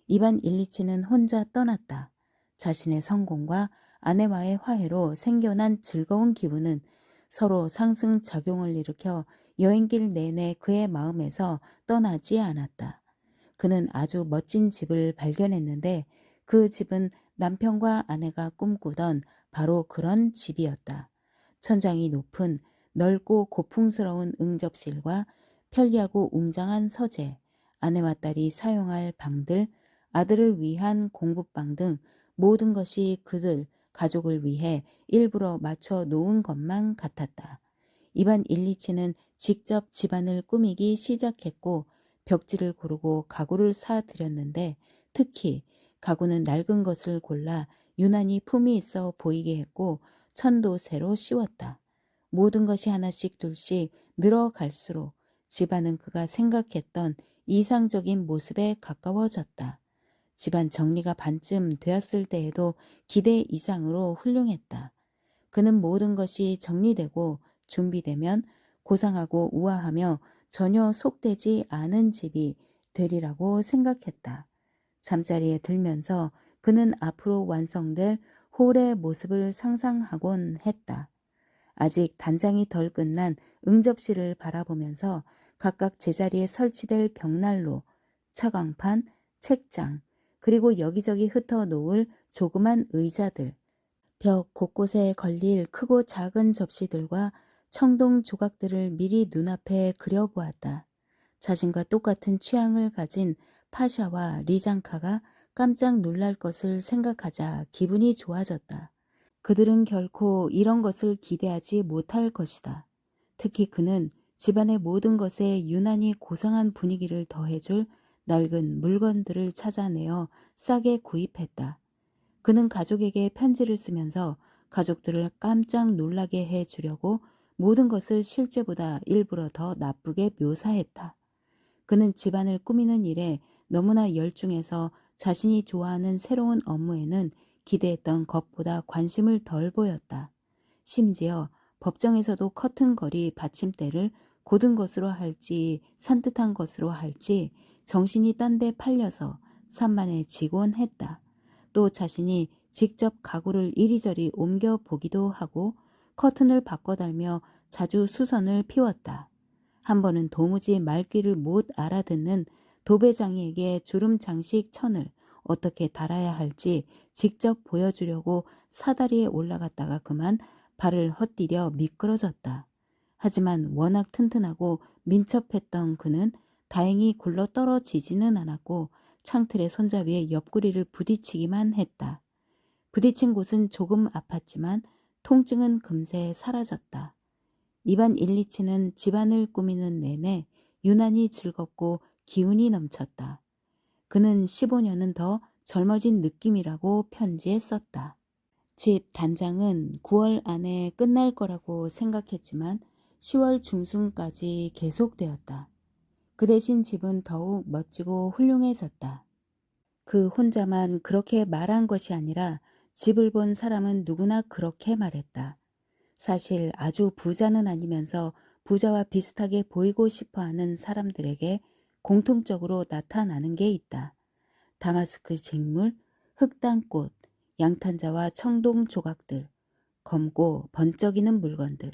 이반 일리치는 혼자 떠났다. 자신의 성공과 아내와의 화해로 생겨난 즐거운 기분은 서로 상승작용을 일으켜 여행길 내내 그의 마음에서 떠나지 않았다. 그는 아주 멋진 집을 발견했는데 그 집은 남편과 아내가 꿈꾸던 바로 그런 집이었다. 천장이 높은 넓고 고풍스러운 응접실과 편리하고 웅장한 서재, 아내와 딸이 사용할 방들, 아들을 위한 공부방 등 모든 것이 그들 가족을 위해 일부러 맞춰 놓은 것만 같았다. 이반 일리치는 직접 집안을 꾸미기 시작했고 벽지를 고르고 가구를 사들였는데 특히 가구는 낡은 것을 골라 유난히 품이 있어 보이게 했고 천도 새로 씌웠다. 모든 것이 하나씩 둘씩 늘어갈수록 집안은 그가 생각했던 이상적인 모습에 가까워졌다. 집안 정리가 반쯤 되었을 때에도 기대 이상으로 훌륭했다. 그는 모든 것이 정리되고 준비되면 고상하고 우아하며 전혀 속되지 않은 집이 되리라고 생각했다. 잠자리에 들면서 그는 앞으로 완성될 홀의 모습을 상상하곤 했다. 아직 단장이 덜 끝난 응접실을 바라보면서 각각 제자리에 설치될 벽난로, 차광판, 책장, 그리고 여기저기 흩어 놓을 조그만 의자들, 벽 곳곳에 걸릴 크고 작은 접시들과 청동 조각들을 미리 눈앞에 그려보았다. 자신과 똑같은 취향을 가진 파샤와 리장카가 깜짝 놀랄 것을 생각하자 기분이 좋아졌다. 그들은 결코 이런 것을 기대하지 못할 것이다. 특히 그는 집안의 모든 것에 유난히 고상한 분위기를 더해줄 낡은 물건들을 찾아내어 싸게 구입했다. 그는 가족에게 편지를 쓰면서 가족들을 깜짝 놀라게 해 주려고 모든 것을 실제보다 일부러 더 나쁘게 묘사했다. 그는 집안을 꾸미는 일에 너무나 열중해서 자신이 좋아하는 새로운 업무에는 기대했던 것보다 관심을 덜 보였다. 심지어 법정에서도 커튼걸이 받침대를 고든 것으로 할지 산뜻한 것으로 할지 정신이 딴 데 팔려서 산만해지곤 했다. 또 자신이 직접 가구를 이리저리 옮겨 보기도 하고 커튼을 바꿔 달며 자주 수선을 피웠다. 한 번은 도무지 말귀를 못 알아듣는 도배장이에게 주름 장식 천을 어떻게 달아야 할지 직접 보여주려고 사다리에 올라갔다가 그만 발을 헛디뎌 미끄러졌다. 하지만 워낙 튼튼하고 민첩했던 그는 다행히 굴러 떨어지지는 않았고 창틀의 손잡이에 옆구리를 부딪히기만 했다. 부딪힌 곳은 조금 아팠지만 통증은 금세 사라졌다. 이반 일리치는 집안을 꾸미는 내내 유난히 즐겁고 기운이 넘쳤다. 그는 15년은 더 젊어진 느낌이라고 편지에 썼다. 집 단장은 9월 안에 끝날 거라고 생각했지만 10월 중순까지 계속되었다. 그 대신 집은 더욱 멋지고 훌륭해졌다. 그 혼자만 그렇게 말한 것이 아니라 집을 본 사람은 누구나 그렇게 말했다. 사실 아주 부자는 아니면서 부자와 비슷하게 보이고 싶어 하는 사람들에게 공통적으로 나타나는 게 있다. 다마스크 쟁물, 흑당꽃, 양탄자와 청동 조각들, 검고 번쩍이는 물건들.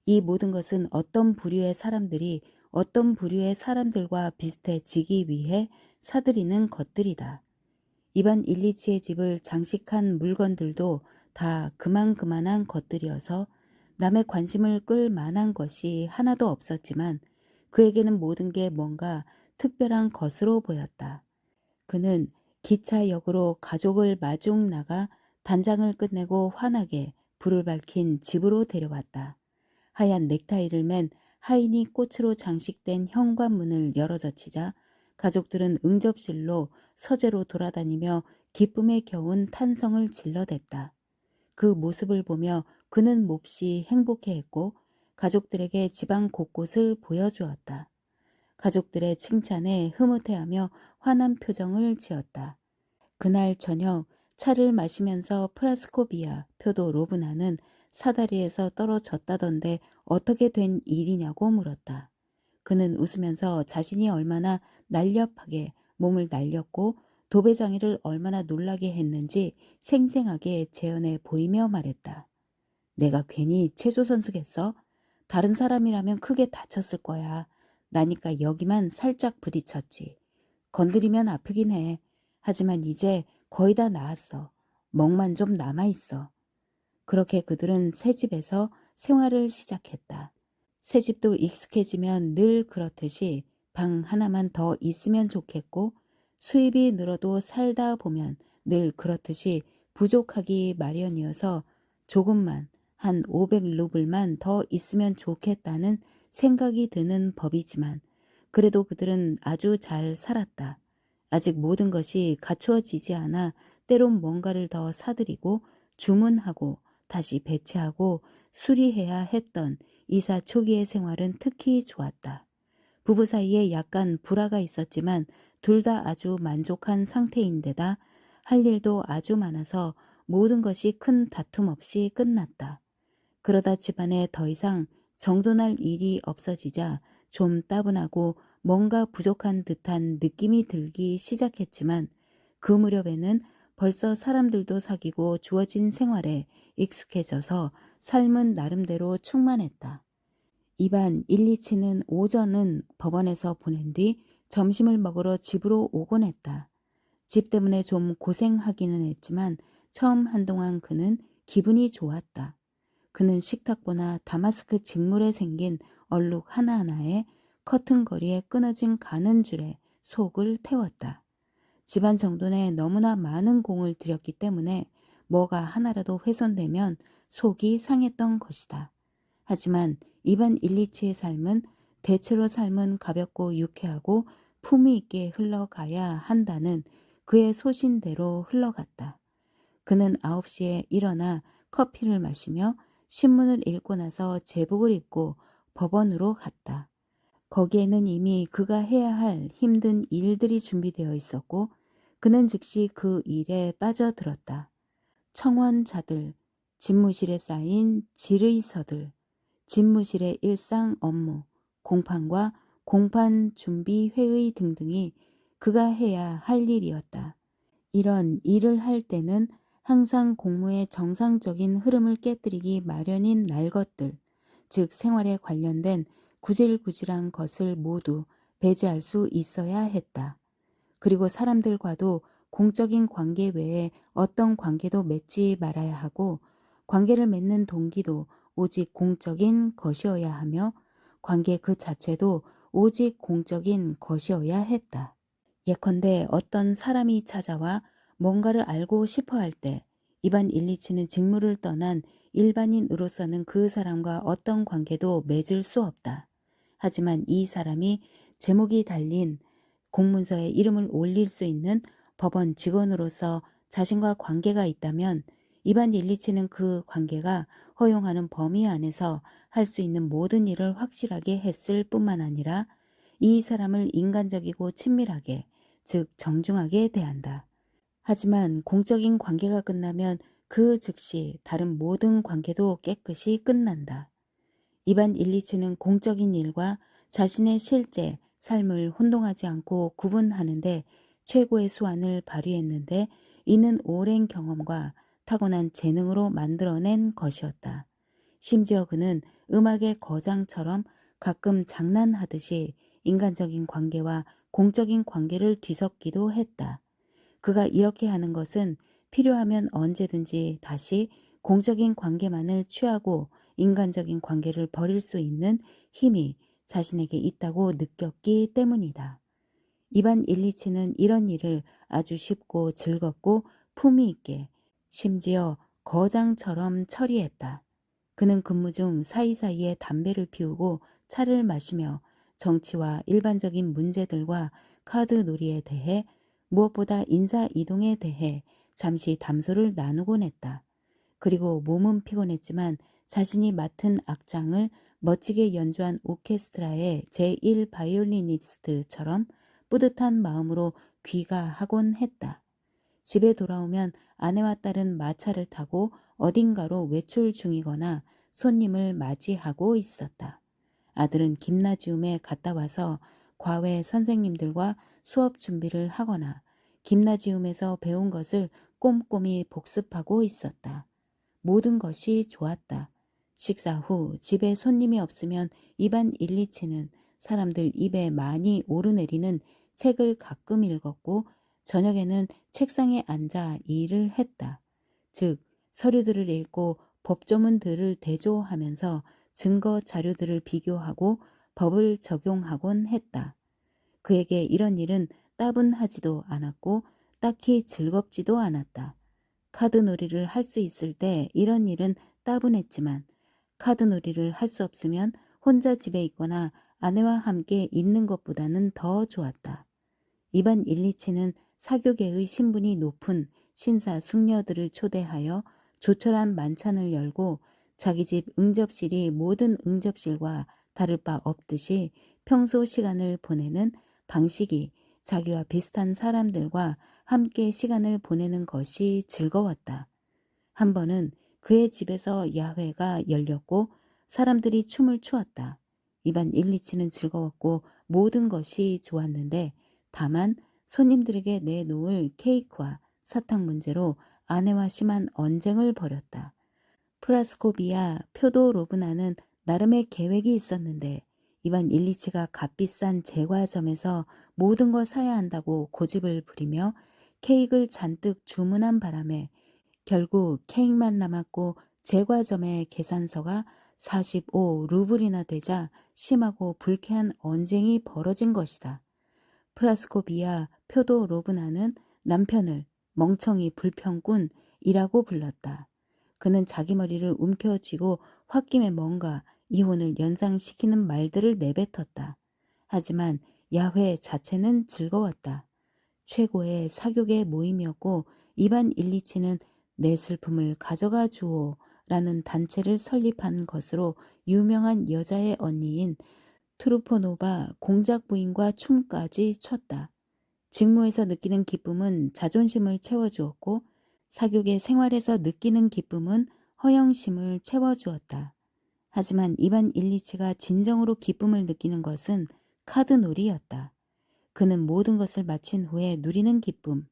이 모든 것은 어떤 부류의 사람들이 어떤 부류의 사람들과 비슷해지기 위해 사들이는 것들이다. 이반 일리치의 집을 장식한 물건들도 다 그만한 것들이어서 남의 관심을 끌 만한 것이 하나도 없었지만 그에게는 모든 게 뭔가 특별한 것으로 보였다. 그는 기차역으로 가족을 마중 나가 단장을 끝내고 환하게 불을 밝힌 집으로 데려왔다. 하얀 넥타이를 맨 하인이 꽃으로 장식된 현관문을 열어젖히자 가족들은 응접실로 서재로 돌아다니며 기쁨에 겨운 탄성을 질러댔다. 그 모습을 보며 그는 몹시 행복해했고 가족들에게 집안 곳곳을 보여주었다. 가족들의 칭찬에 흐뭇해하며 환한 표정을 지었다. 그날 저녁 차를 마시면서 프라스코비아 표도 로브나는 사다리에서 떨어졌다던데 어떻게 된 일이냐고 물었다. 그는 웃으면서 자신이 얼마나 날렵하게 몸을 날렸고 도배장이를 얼마나 놀라게 했는지 생생하게 재현해 보이며 말했다. 내가 괜히 체조선수겠어? 다른 사람이라면 크게 다쳤을 거야. 나니까 여기만 살짝 부딪혔지. 건드리면 아프긴 해. 하지만 이제 거의 다 나았어. 멍만 좀 남아있어. 그렇게 그들은 새 집에서 생활을 시작했다. 새 집도 익숙해지면 늘 그렇듯이 방 하나만 더 있으면 좋겠고 수입이 늘어도 살다 보면 늘 그렇듯이 부족하기 마련이어서 조금만 한 500루블만 더 있으면 좋겠다는 생각이 드는 법이지만 그래도 그들은 아주 잘 살았다. 아직 모든 것이 갖추어지지 않아 때론 뭔가를 더 사들이고 주문하고 다시 배치하고 수리해야 했던 이사 초기의 생활은 특히 좋았다. 부부 사이에 약간 불화가 있었지만 둘 다 아주 만족한 상태인데다 할 일도 아주 많아서 모든 것이 큰 다툼 없이 끝났다. 그러다 집안에 더 이상 정돈할 일이 없어지자 좀 따분하고 뭔가 부족한 듯한 느낌이 들기 시작했지만 그 무렵에는 벌써 사람들도 사귀고 주어진 생활에 익숙해져서 삶은 나름대로 충만했다. 이반 일리치는 오전은 법원에서 보낸 뒤 점심을 먹으러 집으로 오곤 했다. 집 때문에 좀 고생하기는 했지만 처음 한동안 그는 기분이 좋았다. 그는 식탁보나 다마스크 직물에 생긴 얼룩 하나하나에 커튼거리에 끊어진 가는 줄에 속을 태웠다. 집안 정돈에 너무나 많은 공을 들였기 때문에 뭐가 하나라도 훼손되면 속이 상했던 것이다. 하지만 이반 일리치의 삶은 대체로 삶은 가볍고 유쾌하고 품위 있게 흘러가야 한다는 그의 소신대로 흘러갔다. 그는 9시에 일어나 커피를 마시며 신문을 읽고 나서 제복을 입고 법원으로 갔다. 거기에는 이미 그가 해야 할 힘든 일들이 준비되어 있었고 그는 즉시 그 일에 빠져들었다. 청원자들, 집무실에 쌓인 질의서들, 집무실의 일상 업무, 공판과 공판 준비 회의 등등이 그가 해야 할 일이었다. 이런 일을 할 때는 항상 공무의 정상적인 흐름을 깨뜨리기 마련인 날 것들, 즉 생활에 관련된 구질구질한 것을 모두 배제할 수 있어야 했다. 그리고 사람들과도 공적인 관계 외에 어떤 관계도 맺지 말아야 하고, 관계를 맺는 동기도 오직 공적인 것이어야 하며, 관계 그 자체도 오직 공적인 것이어야 했다. 예컨대 어떤 사람이 찾아와 뭔가를 알고 싶어 할 때, 이반 일리치는 직무를 떠난 일반인으로서는 그 사람과 어떤 관계도 맺을 수 없다. 하지만 이 사람이 제목이 달린 공문서에 이름을 올릴 수 있는 법원 직원으로서 자신과 관계가 있다면, 이반 일리치는 그 관계가 허용하는 범위 안에서 할 수 있는 모든 일을 확실하게 했을 뿐만 아니라 이 사람을 인간적이고 친밀하게, 즉 정중하게 대한다. 하지만 공적인 관계가 끝나면 그 즉시 다른 모든 관계도 깨끗이 끝난다. 이반 일리치는 공적인 일과 자신의 실제 삶을 혼동하지 않고 구분하는데 최고의 수완을 발휘했는데, 이는 오랜 경험과 타고난 재능으로 만들어낸 것이었다. 심지어 그는 음악의 거장처럼 가끔 장난하듯이 인간적인 관계와 공적인 관계를 뒤섞기도 했다. 그가 이렇게 하는 것은 필요하면 언제든지 다시 공적인 관계만을 취하고 인간적인 관계를 버릴 수 있는 힘이 자신에게 있다고 느꼈기 때문이다. 이반 일리치는 이런 일을 아주 쉽고 즐겁고 품위 있게, 심지어 거장처럼 처리했다. 그는 근무 중 사이사이에 담배를 피우고 차를 마시며 정치와 일반적인 문제들과 카드 놀이에 대해, 무엇보다 인사 이동에 대해 잠시 담소를 나누곤 했다. 그리고 몸은 피곤했지만 자신이 맡은 악장을 멋지게 연주한 오케스트라의 제1 바이올리니스트처럼 뿌듯한 마음으로 귀가하곤 했다. 집에 돌아오면 아내와 딸은 마차를 타고 어딘가로 외출 중이거나 손님을 맞이하고 있었다. 아들은 김나지움에 갔다 와서 과외 선생님들과 수업 준비를 하거나 김나지움에서 배운 것을 꼼꼼히 복습하고 있었다. 모든 것이 좋았다. 식사 후 집에 손님이 없으면 이반 일리치는 사람들 입에 많이 오르내리는 책을 가끔 읽었고, 저녁에는 책상에 앉아 일을 했다. 즉, 서류들을 읽고 법조문들을 대조하면서 증거 자료들을 비교하고 법을 적용하곤 했다. 그에게 이런 일은 따분하지도 않았고 딱히 즐겁지도 않았다. 카드놀이를 할 수 있을 때 이런 일은 따분했지만, 카드놀이를 할 수 없으면 혼자 집에 있거나 아내와 함께 있는 것보다는 더 좋았다. 이반 일리치는 사교계의 신분이 높은 신사 숙녀들을 초대하여 조촐한 만찬을 열고, 자기 집 응접실이 모든 응접실과 다를 바 없듯이 평소 시간을 보내는 방식이 자기와 비슷한 사람들과 함께 시간을 보내는 것이 즐거웠다. 한 번은 그의 집에서 야회가 열렸고 사람들이 춤을 추었다. 이반 일리치는 즐거웠고 모든 것이 좋았는데, 다만 손님들에게 내놓을 케이크와 사탕 문제로 아내와 심한 언쟁을 벌였다. 프라스코비아 표도로브나는 나름의 계획이 있었는데, 이반 일리치가 값비싼 제과점에서 모든 걸 사야 한다고 고집을 부리며 케이크를 잔뜩 주문한 바람에 결국 케이크만 남았고, 제과점의 계산서가 45 루블이나 되자 심하고 불쾌한 언쟁이 벌어진 것이다. 프라스코비아 표도로브나는 남편을 멍청이 불평꾼이라고 불렀다. 그는 자기 머리를 움켜쥐고 홧김에 뭔가 이혼을 연상시키는 말들을 내뱉었다. 하지만 야회 자체는 즐거웠다. 최고의 사교계 모임이었고, 이반 일리치는 내 슬픔을 가져가 주오 라는 단체를 설립한 것으로 유명한 여자의 언니인 트루포노바 공작 부인과 춤까지 췄다. 직무에서 느끼는 기쁨은 자존심을 채워주었고, 사교계 생활에서 느끼는 기쁨은 허영심을 채워주었다. 하지만 이반 일리치가 진정으로 기쁨을 느끼는 것은 카드놀이였다. 그는 모든 것을 마친 후에 누리는 기쁨,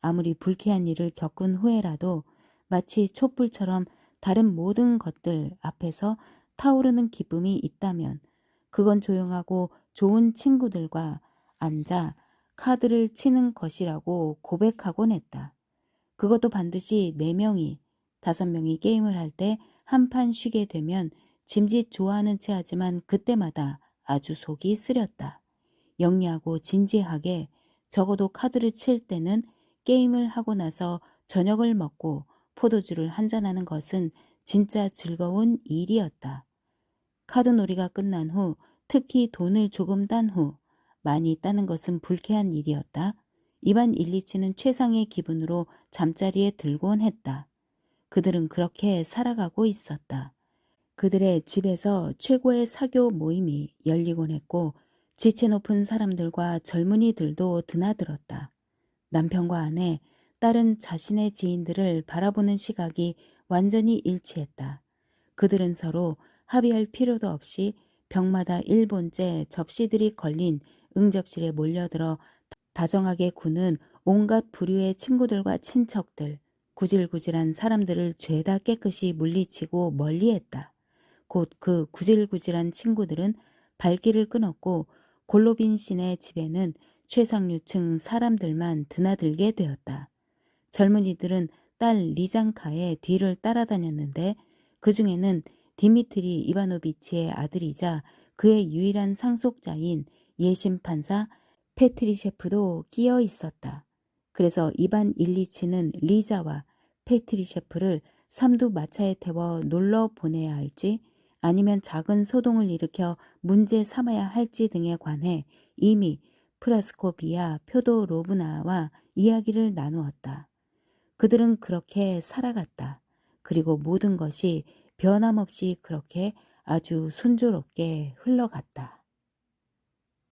아무리 불쾌한 일을 겪은 후에라도 마치 촛불처럼 다른 모든 것들 앞에서 타오르는 기쁨이 있다면 그건 조용하고 좋은 친구들과 앉아 카드를 치는 것이라고 고백하곤 했다. 그것도 반드시 4명이, 5명이 게임을 할 때 한 판 쉬게 되면 짐짓 좋아하는 체 하지만 그때마다 아주 속이 쓰렸다. 영리하고 진지하게 적어도 카드를 칠 때는 게임을 하고 나서 저녁을 먹고 포도주를 한잔하는 것은 진짜 즐거운 일이었다. 카드놀이가 끝난 후, 특히 돈을 조금 딴 후 많이 따는 것은 불쾌한 일이었다. 이반 일리치는 최상의 기분으로 잠자리에 들곤 했다. 그들은 그렇게 살아가고 있었다. 그들의 집에서 최고의 사교 모임이 열리곤 했고 지체 높은 사람들과 젊은이들도 드나들었다. 남편과 아내, 딸은 자신의 지인들을 바라보는 시각이 완전히 일치했다. 그들은 서로 합의할 필요도 없이 벽마다 일본제 접시들이 걸린 응접실에 몰려들어 다정하게 구는 온갖 부류의 친구들과 친척들, 구질구질한 사람들을 죄다 깨끗이 물리치고 멀리했다. 곧 그 구질구질한 친구들은 발길을 끊었고 골로빈 씨네 집에는 최상류층 사람들만 드나들게 되었다. 젊은이들은 딸 리장카의 뒤를 따라다녔는데 그 중에는 디미트리 이바노비치의 아들이자 그의 유일한 상속자인 예심 판사 페트리셰프도 끼어 있었다. 그래서 이반 일리치는 리자와 페트리셰프를 삼두마차에 태워 놀러 보내야 할지 아니면 작은 소동을 일으켜 문제 삼아야 할지 등에 관해 이미 프라스코비아 표도로브나와 이야기를 나누었다. 그들은 그렇게 살아갔다. 그리고 모든 것이 변함없이 그렇게 아주 순조롭게 흘러갔다.